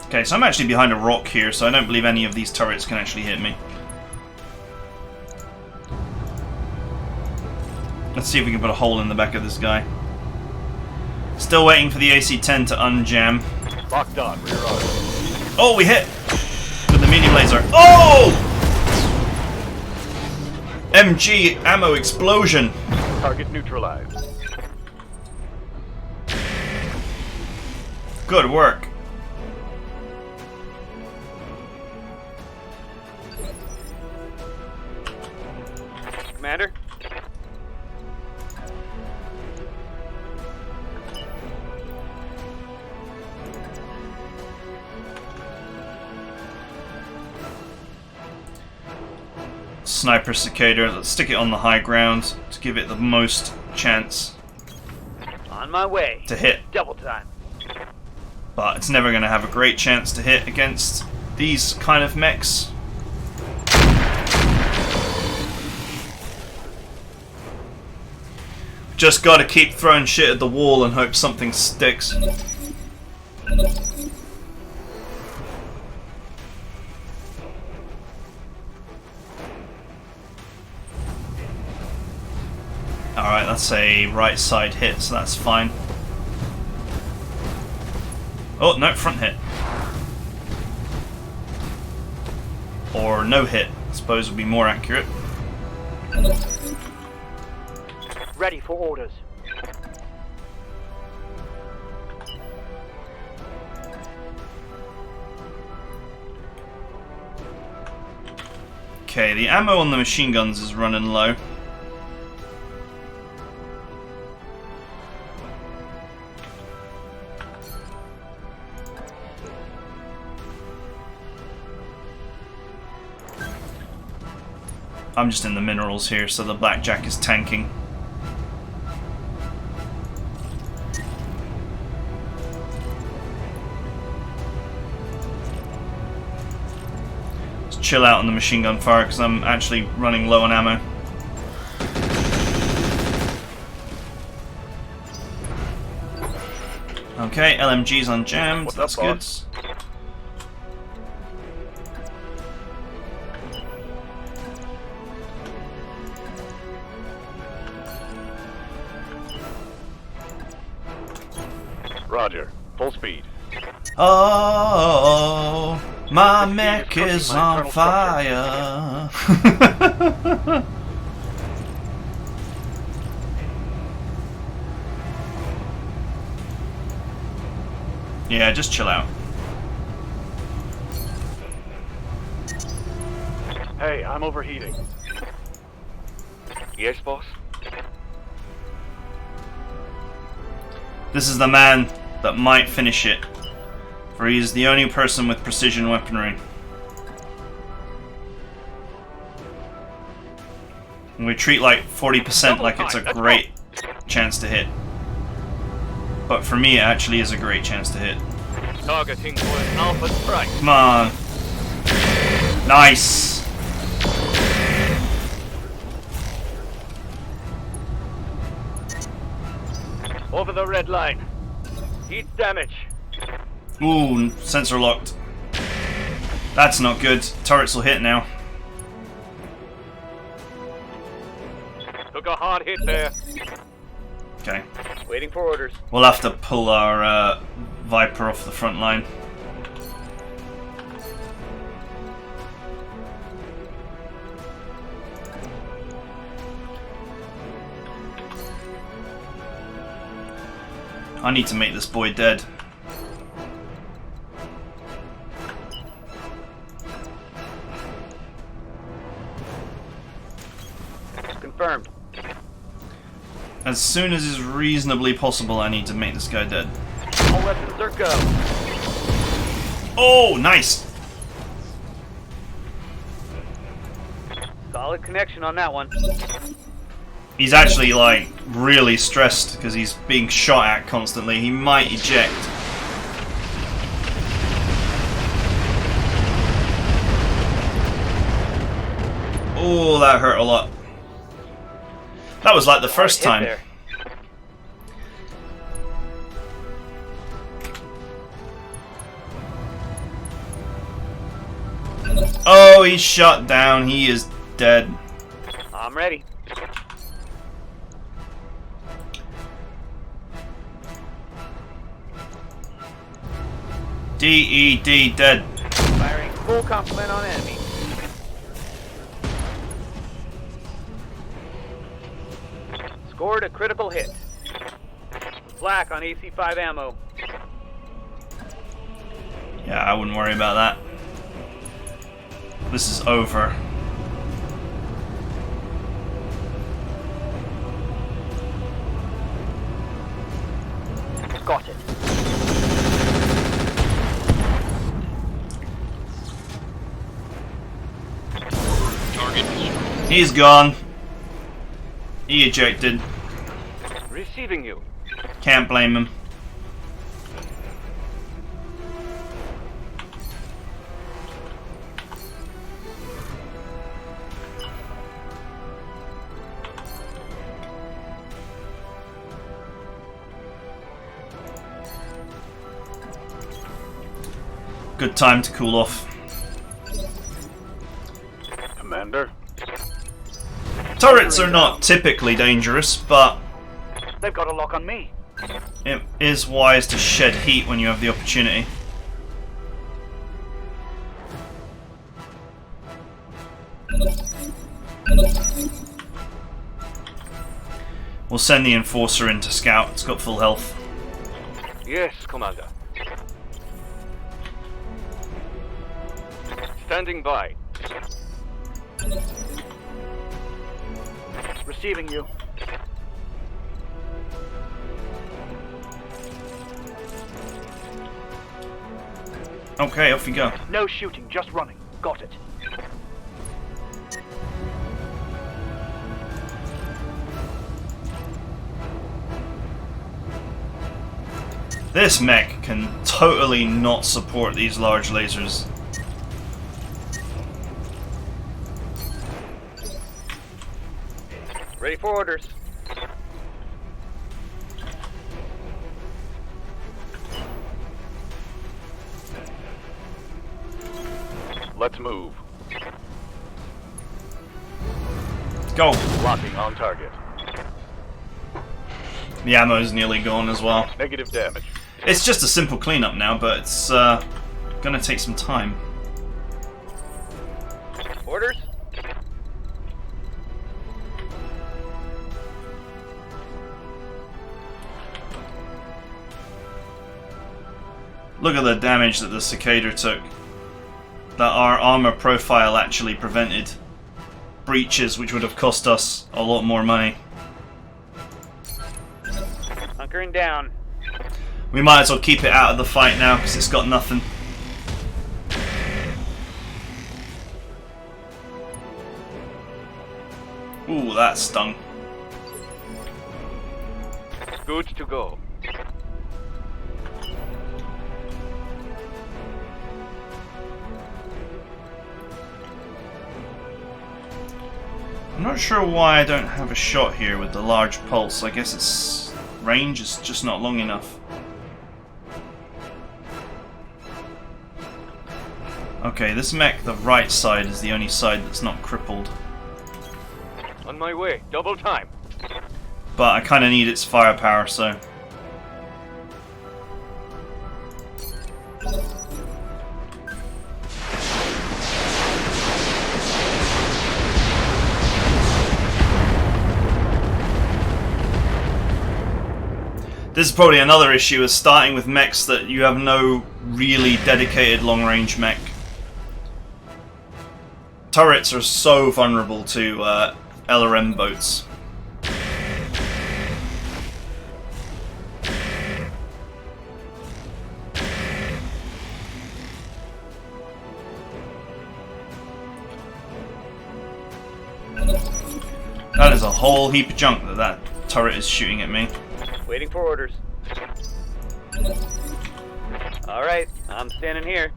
Okay, so I'm actually behind a rock here, so I don't believe any of these turrets can actually hit me. Let's see if we can put a hole in the back of this guy. Still waiting for the AC-10 to unjam. Locked on. Rear arm. Oh, we hit! With the medium laser. Oh! MG ammo explosion. Target neutralized. Good work. Commander? Sniper Cicada, let's stick it on the high ground to give it the most chance On my way. to hit. Double time. But it's never going to have a great chance to hit against these kind of mechs. Just gotta keep throwing shit at the wall and hope something sticks. Alright, that's a right side hit, so that's fine. Oh, no, front hit. Or no hit, I suppose would be more accurate. Ready for orders. Okay, the ammo on the machine guns is running low. I'm just in the minerals here, so the blackjack is tanking. Just chill out on the machine gun fire because I'm actually running low on ammo. Okay, LMG's unjammed, that's good. Roger. Full speed. Oh, my mech is on fire. Yeah, just chill out. Hey, I'm overheating. Yes, boss? This is the man that might finish it, for he is the only person with precision weaponry. And we treat like 40% like it's a great chance to hit. But for me, it actually is a great chance to hit. Targeting for an alpha strike. Come on. Nice. Over the red line. Heat damage. Ooh, sensor locked. That's not good. Turrets will hit now. Took a hard hit there. Okay. Waiting for orders. We'll have to pull our Viper off the front line. I need to make this boy dead. Confirmed. As soon as is reasonably possible, I need to make this guy dead. All weapons are go. Oh, nice! Solid connection on that one. He's actually, like, really stressed because he's being shot at constantly. He might eject. Oh, that hurt a lot. That was like the first time. There. Oh, he's shot down. He is dead. I'm ready. DED dead. Firing full complement on enemy. Scored a critical hit. Flak on AC-5 ammo. Yeah, I wouldn't worry about that. This is over. Got it. He's gone. He ejected. Receiving you. Can't blame him. Good time to cool off. Commander? Turrets are not typically dangerous, but They've got a lock on me. it is wise to shed heat when you have the opportunity. We'll send the Enforcer in to scout. It's got full health. Yes, Commander. Standing by. Receiving you. Okay, off you go. No shooting, just running. Got it. This mech can totally not support these large lasers. Ready for orders. Let's move. Go! Locking on target. The ammo's nearly gone as well. Negative damage. It's just a simple cleanup now, but it's gonna take some time. Orders? Look at the damage that the Cicada took. That our armor profile actually prevented. Breaches which would have cost us a lot more money. Hunkering down. We might as well keep it out of the fight now because it's got nothing. Ooh, that stung. Good to go. I'm not sure why I don't have a shot here with the large pulse. I guess its range is just not long enough. Okay, this mech, the right side, is the only side that's not crippled. On my way. Double time. But I kind of need its firepower, so... This is probably another issue, is starting with mechs that you have no really dedicated long-range mech. Turrets are so vulnerable to LRM boats. That is a whole heap of junk that turret is shooting at me. Waiting for orders. Alright, I'm standing here.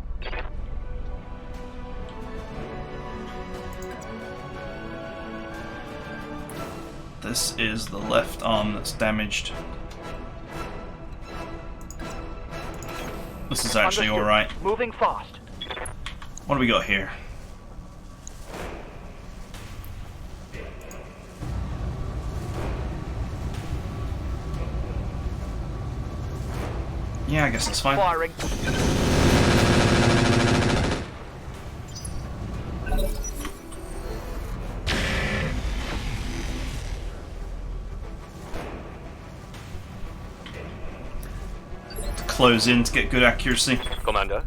This is the left arm that's damaged. This is actually alright. Moving fast. What do we got here? Yeah, I guess it's fine. Firing. Close in to get good accuracy Commander.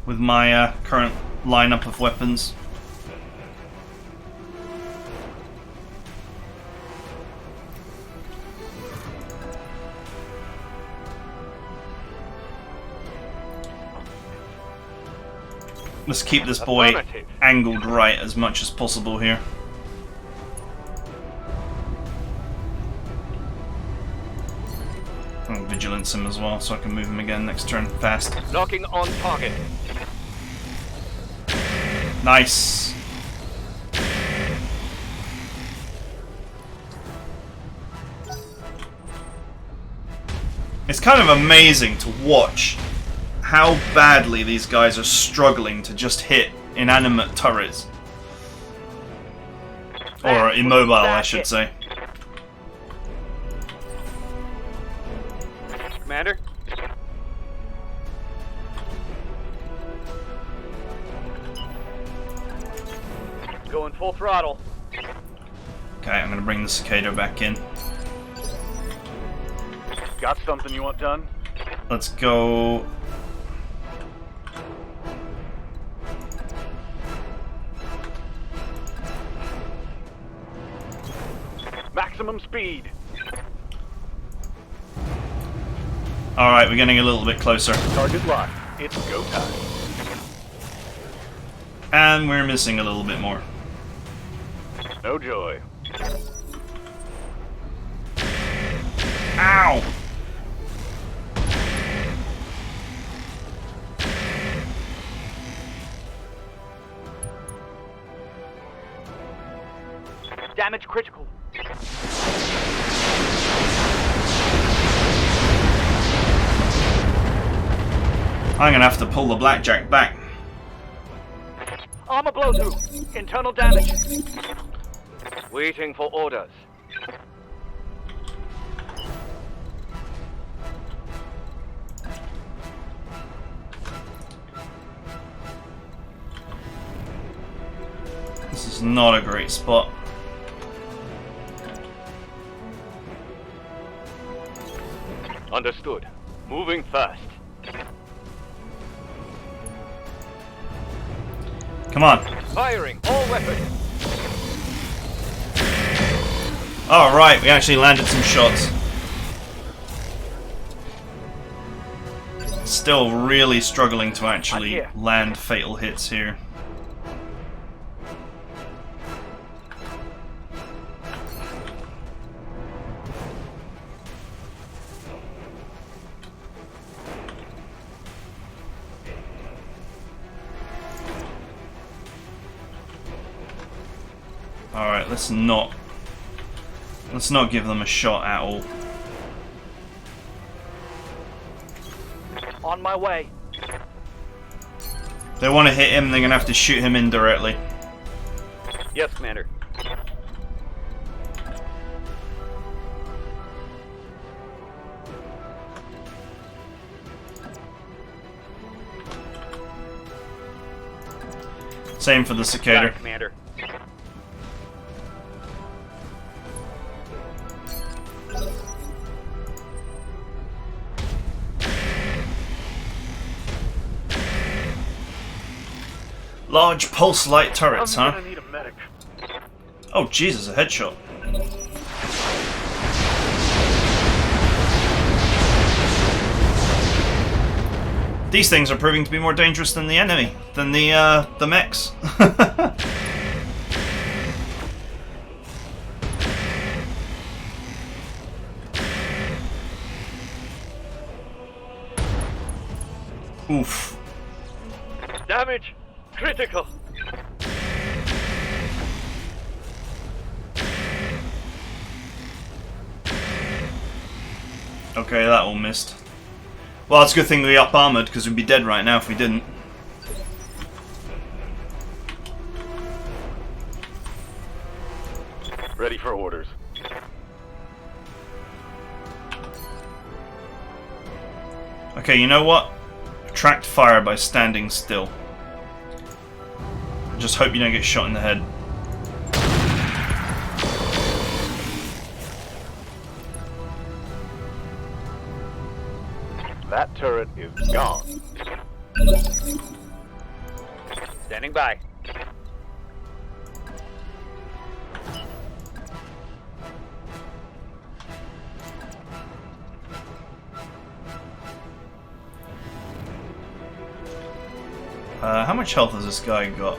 with my current lineup of weapons. Let's keep this boy Affirmative. angled right as much as possible here. I'll vigilance him as well so I can move him again next turn fast. Knocking on target. Nice. It's kind of amazing to watch how badly these guys are struggling to just hit inanimate turrets. Or immobile, I should say. Commander? Going full throttle. Okay, I'm gonna bring the cicada back in. Got something you want done? Let's go. Maximum speed. Alright, we're getting a little bit closer. Target locked. It's go time. And we're missing a little bit more. No joy. Ow! Damage critical. I'm gonna have to pull the blackjack back. Armor blow through. Internal damage. Waiting for orders. This is not a great spot. Understood. Moving fast. Come on. Firing all weapons. Alright, we actually landed some shots. Still really struggling to actually land fatal hits here. Alright, let's not give them a shot at all. On my way. If they want to hit him, they're going to have to shoot him indirectly. Yes, Commander. Same for the cicada. Commander. Large pulse light turrets, huh? I'm gonna need a medic. Oh, Jesus, a headshot. These things are proving to be more dangerous than the enemy, than the mechs. Oof. Damage critical. Okay, that all missed. Well, it's a good thing we up armored because we'd be dead right now if we didn't. Ready for orders. Okay, you know what? Attract fire by standing still. Just hope you don't get shot in the head. That turret is gone. Standing by. How much health has this guy got?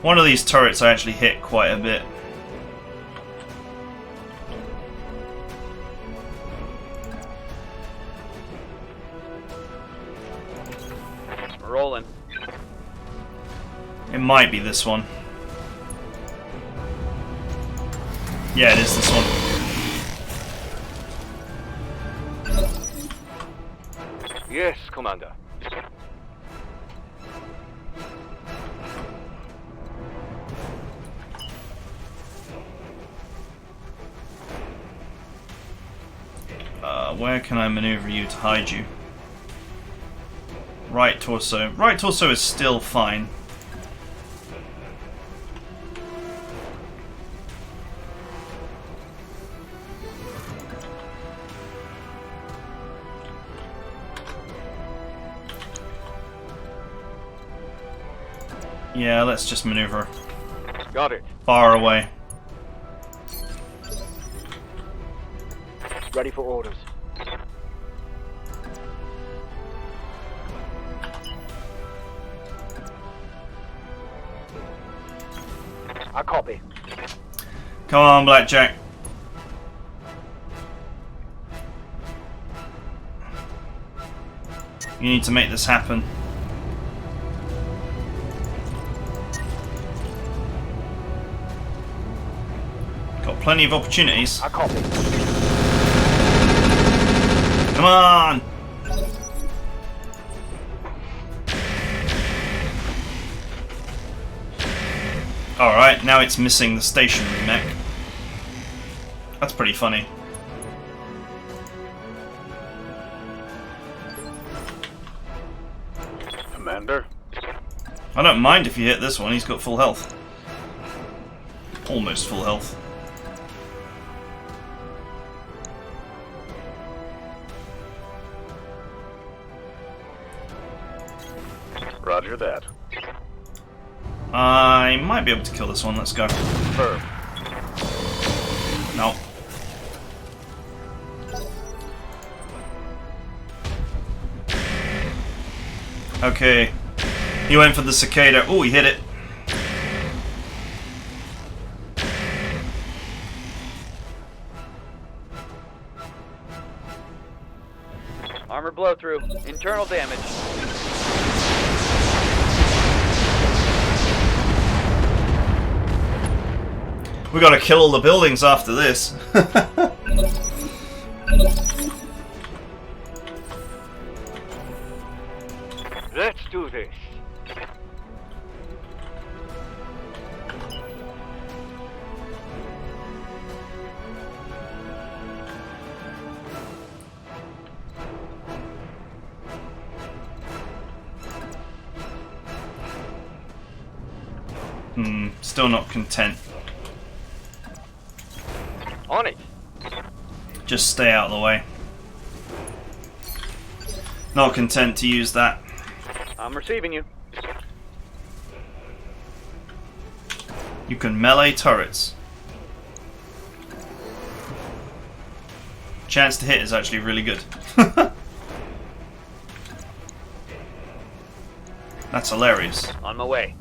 One of these turrets I actually hit quite a bit. Rolling. It might be this one. Yeah, it is this one. Yes, Commander. Where can I maneuver you to hide you? Right torso. Right torso is still fine. Yeah, let's just maneuver Got it. far away. Ready for orders. I copy. Come on, Blackjack. You need to make this happen. Got plenty of opportunities. I copy. Come on! Alright, now it's missing the stationary mech. That's pretty funny. Commander? I don't mind if you hit this one, he's got full health. Almost full health. Roger that. I might be able to kill this one, let's go. Confirmed. No. Okay. He went for the cicada. Oh, he hit it. Armor blow through. Internal damage. We gotta kill all the buildings after this. Let's do this. Still not content. On it. Just stay out of the way. Not content to use that. I'm receiving you. You can melee turrets. Chance to hit is actually really good. That's hilarious. On my way.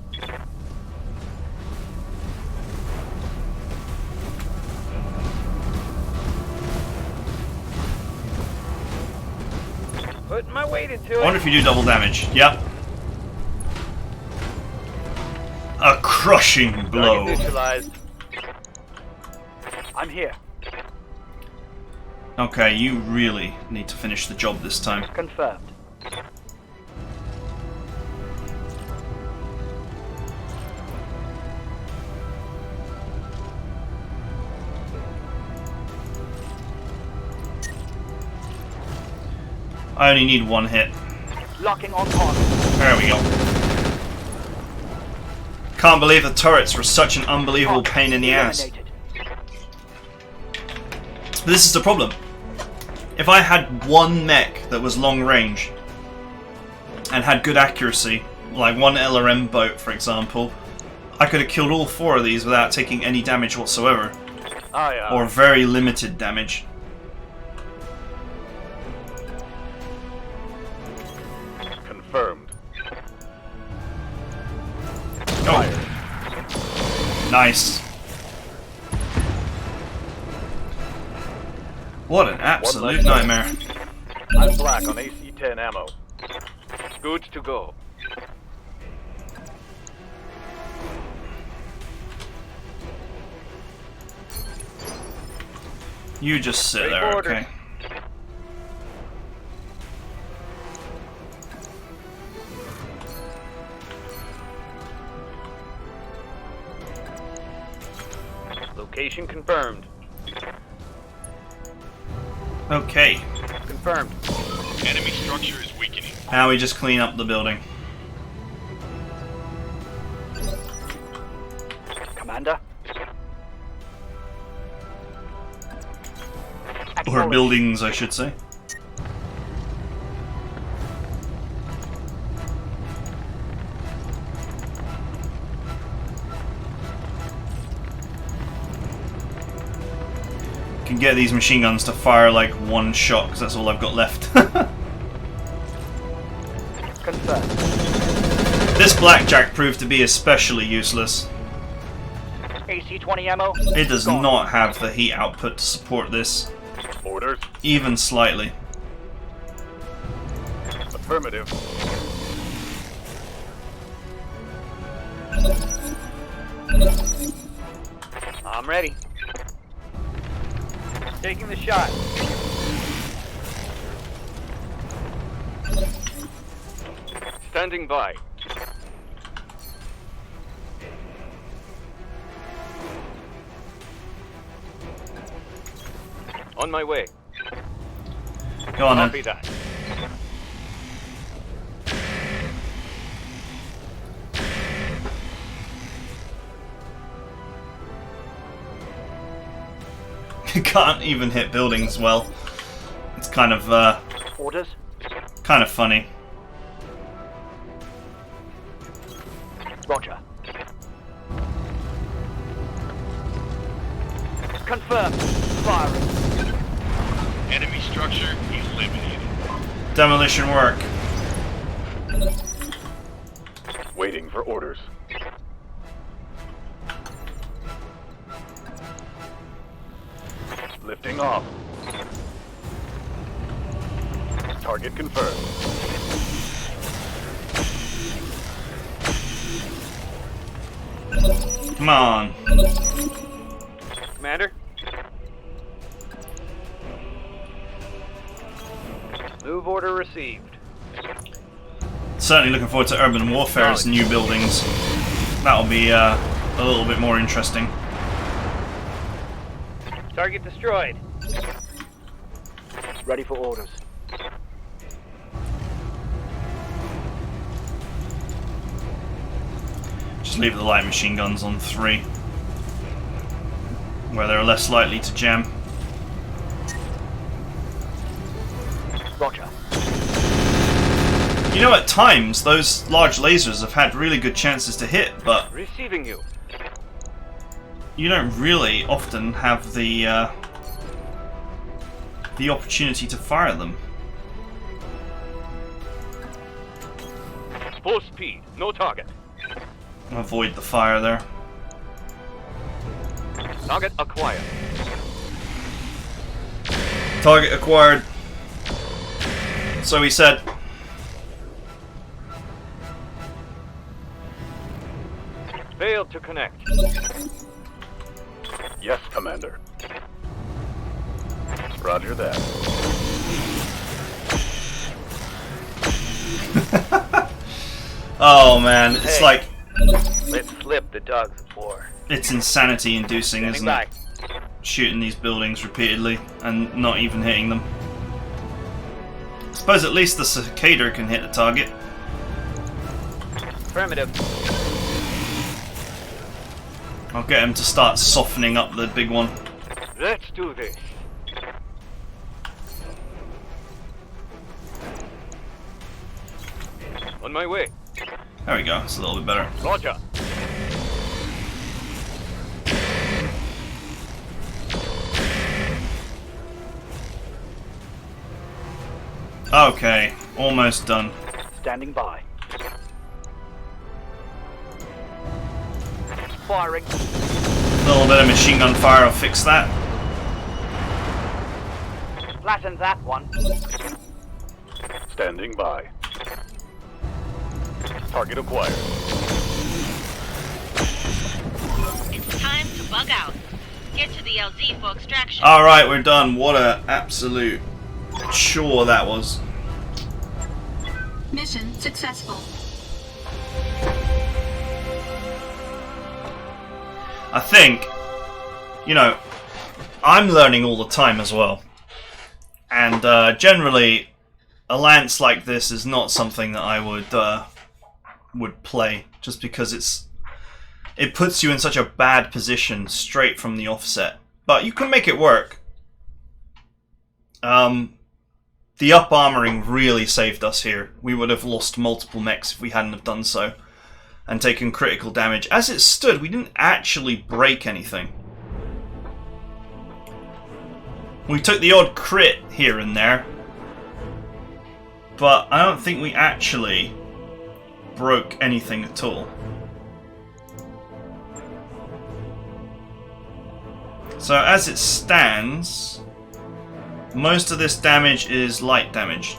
Putting my weight into I it. wonder if you do double damage. Yep. A crushing blow. Target neutralized. I'm here. Okay, you really need to finish the job this time. Confirmed. I only need one hit. Locking on target. There we go. Can't believe the turrets were such an unbelievable pain in the ass. Eliminated. This is the problem. If I had one mech that was long range and had good accuracy, like one LRM boat for example, I could have killed all four of these without taking any damage whatsoever. Aye, Or very limited damage. Confirmed. Oh. Nice. What an absolute nightmare. I'm black on AC-10 ammo. Good to go. You just sit there, okay? Mission confirmed. Okay. Confirmed. Enemy structure is weakening. Now we just clean up the building. Commander. Or buildings, I should say. Can get these machine guns to fire like one shot, because that's all I've got left. Confirmed. This blackjack proved to be especially useless. AC-20 ammo. It does not have the heat output to support this, Orders. even slightly. Affirmative. I'm ready. Taking the shot. Standing by. On my way. Go on Copy then. that. Can't even hit buildings well. It's kind of Orders. funny. Roger. Confirmed. Firing. Enemy structure eliminated. Demolition work. Waiting for orders. Lifting off. Target confirmed. Come on. Commander. Move order received. Certainly looking forward to Urban Warfare's new buildings. That'll be a little bit more interesting. Target destroyed. Ready for orders. Just leave the light machine guns on 3, where they're less likely to jam. Roger. You know, at times those large lasers have had really good chances to hit, but Receiving you. you don't really often have the opportunity to fire them. Full speed. No target. Avoid the fire there. Target acquired. Target acquired. So he said. Failed to connect. Yes, Commander. Roger that. Oh man, it's Hey. like Let's slip the dogs of war. it's insanity inducing, Standing isn't by. it? Shooting these buildings repeatedly and not even hitting them. I suppose at least the cicada can hit the target. Affirmative. I'll get him to start softening up the big one. Let's do this. On my way. There we go, it's a little bit better. Roger. Okay, almost done. Standing by. Firing. A little bit of machine gun fire will fix that. Flatten that one. Standing by. Target acquired. It's time to bug out. Get to the LZ for extraction. Alright, we're done. What a absolute chore that was. Mission successful. I think, you know, I'm learning all the time as well. And generally, a lance like this is not something that I would play, just because it puts you in such a bad position straight from the offset. But you can make it work. The up armoring really saved us here. We would have lost multiple mechs if we hadn't have done so, and taken critical damage. As it stood, we didn't actually break anything. We took the odd crit here and there, but I don't think we actually broke anything at all. So as it stands, most of this damage is light damage.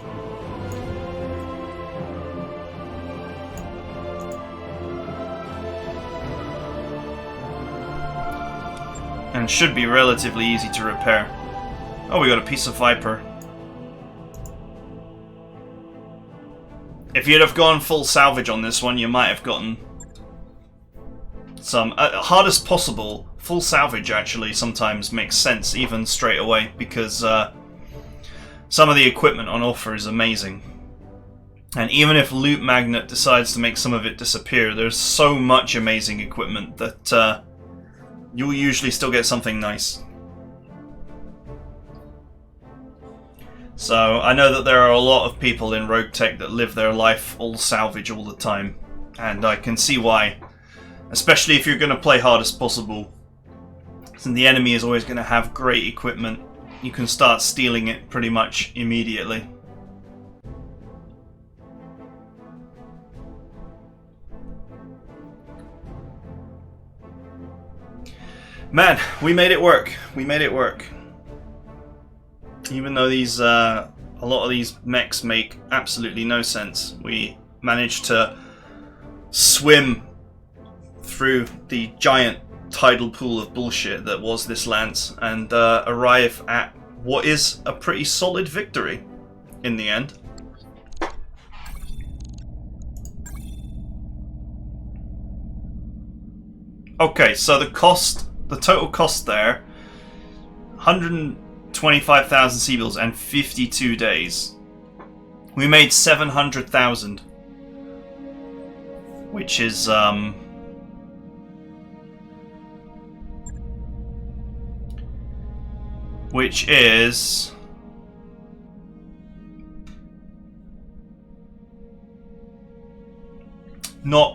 And should be relatively easy to repair. Oh, we got a piece of Viper. If you'd have gone full salvage on this one, you might have gotten some... hardest possible, full salvage actually sometimes makes sense, even straight away, because some of the equipment on offer is amazing. And even if Loot Magnet decides to make some of it disappear, there's so much amazing equipment that you'll usually still get something nice. So I know that there are a lot of people in RogueTech that live their life all salvage all the time, and I can see why. Especially if you're going to play hardest possible, and the enemy is always going to have great equipment. You can start stealing it pretty much immediately. Man, we made it work. We made it work. Even though these a lot of these mechs make absolutely no sense, we managed to swim through the giant tidal pool of bullshit that was this lance and arrive at what is a pretty solid victory in the end. Okay, so the total cost there, 125,000 C-bills and 52 days. We made 700,000, which is not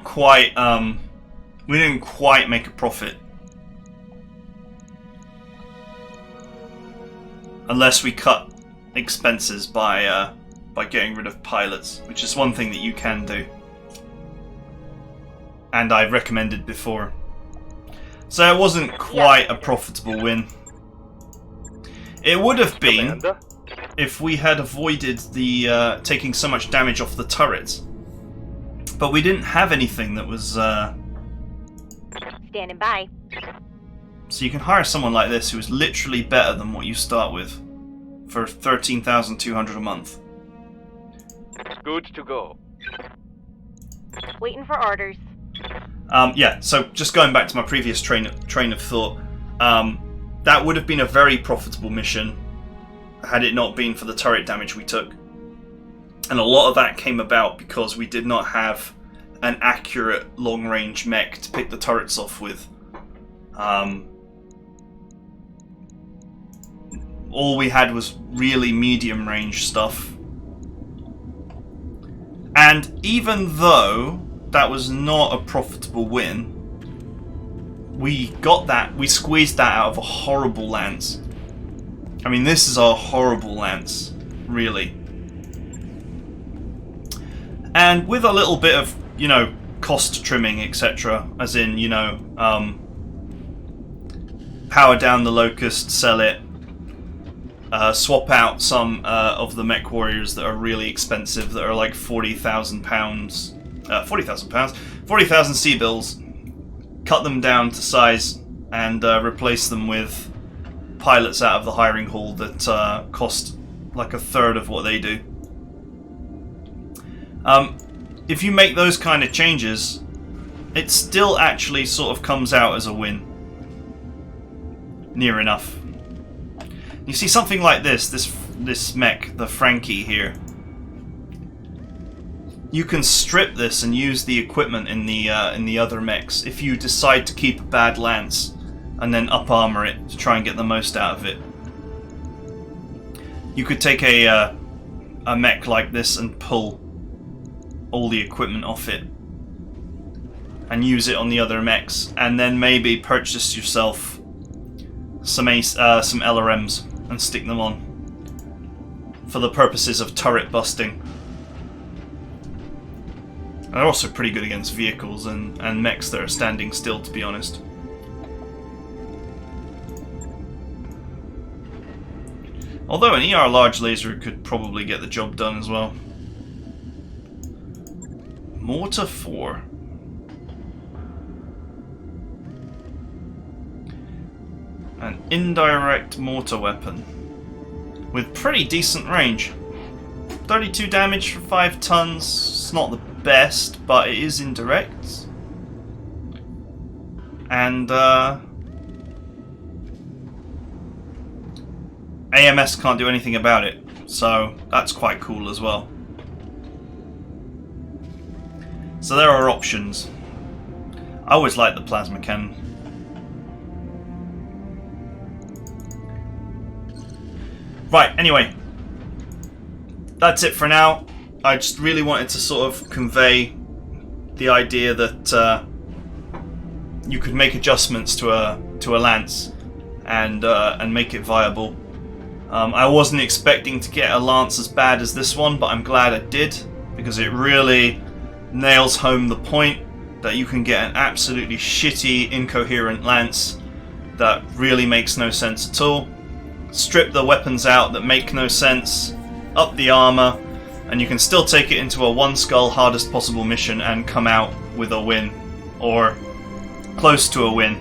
quite, we didn't quite make a profit. Unless we cut expenses by getting rid of pilots, which is one thing that you can do. And I've recommended before. So it wasn't quite a profitable win. It would have been if we had avoided the taking so much damage off the turrets. But we didn't have anything that was... Standing by. So you can hire someone like this who is literally better than what you start with for 13,200 a month. Good to go. Waiting for orders. Yeah, so just going back to my previous train of thought, that would have been a very profitable mission had it not been for the turret damage we took. And a lot of that came about because we did not have an accurate long-range mech to pick the turrets off with. All we had was really medium-range stuff. And even though that was not a profitable win, we squeezed that out of a horrible lance. I mean, this is a horrible lance, really. And with a little bit of, you know, cost trimming, etc., as in, you know, power down the Locust, sell it, swap out some of the mech warriors that are really expensive, that are like £40,000, 40,000 C-bills, cut them down to size and replace them with pilots out of the hiring hall that cost like a third of what they do. If you make those kind of changes, it still actually sort of comes out as a win. near enough. You see something like this mech, the Frankie here. You can strip this and use the equipment in the other mechs if you decide to keep a bad lance and then up armor it to try and get the most out of it. You could take a mech like this and pull all the equipment off it and use it on the other mechs, and then maybe purchase yourself some LRMs and stick them on for the purposes of turret busting. And they're also pretty good against vehicles and mechs that are standing still, to be honest. Although an ER large laser could probably get the job done as well. Mortar 4. An indirect mortar weapon with pretty decent range. 32 damage for 5 tons. It's not the best, but it is indirect. And AMS can't do anything about it, so that's quite cool as well. So there are options. I always like the plasma cannon. Right, anyway, that's it for now. I just really wanted to sort of convey the idea that you could make adjustments to a lance and make it viable. I wasn't expecting to get a lance as bad as this one, but I'm glad I did, because it really nails home the point that you can get an absolutely shitty, incoherent lance that really makes no sense at all. Strip the weapons out that make no sense, up the armor, and you can still take it into a one skull hardest possible mission and come out with a win, or close to a win.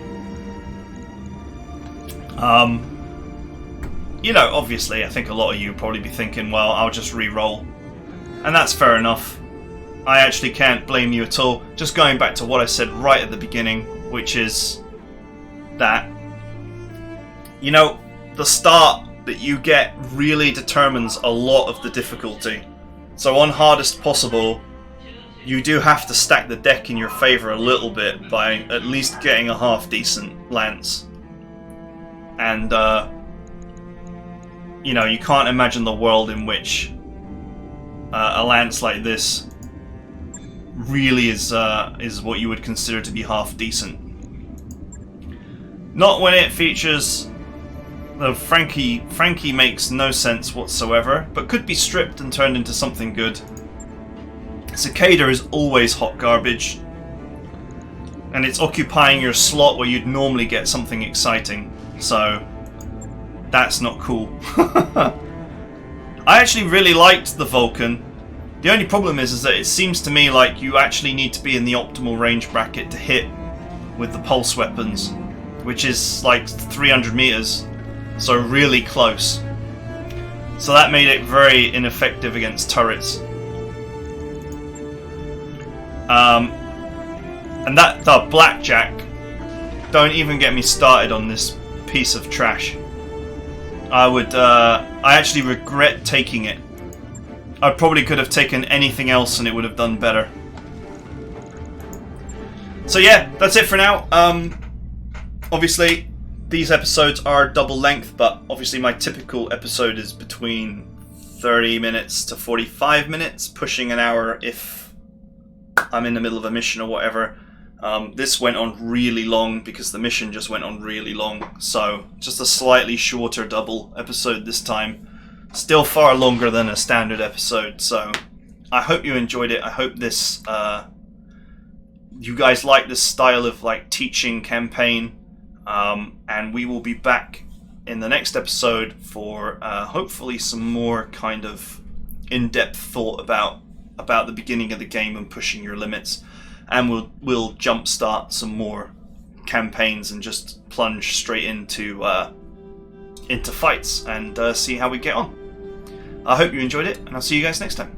You know, obviously, I think a lot of you will probably be thinking, well, I'll just re-roll. And that's fair enough. I actually can't blame you at all. Just going back to what I said right at the beginning, which is that, you know, the start that you get really determines a lot of the difficulty. So on hardest possible, you do have to stack the deck in your favour a little bit by at least getting a half decent lance. And, you know, you can't imagine the world in which a lance like this really is what you would consider to be half decent. Not when it features the Frankie. Frankie makes no sense whatsoever, but could be stripped and turned into something good. Cicada is always hot garbage, and it's occupying your slot where you'd normally get something exciting, so that's not cool. I actually really liked the Vulcan. The only problem is that it seems to me like you actually need to be in the optimal range bracket to hit with the pulse weapons, which is like 300 meters, so really close. So that made it very ineffective against turrets. And that the Blackjack, don't even get me started on this piece of trash. I actually regret taking it. I probably could have taken anything else and it would have done better. So yeah, that's it for now. Obviously, these episodes are double length, but obviously my typical episode is between 30 minutes to 45 minutes, pushing an hour if I'm in the middle of a mission or whatever. This went on really long because the mission just went on really long, so just a slightly shorter double episode this time. Still far longer than a standard episode, so I hope you enjoyed it. I hope this you guys like this style of like teaching campaign, and we will be back in the next episode for hopefully some more kind of in-depth thought about the beginning of the game and pushing your limits. And we'll jumpstart some more campaigns and just plunge straight into fights and see how we get on. I hope you enjoyed it, and I'll see you guys next time.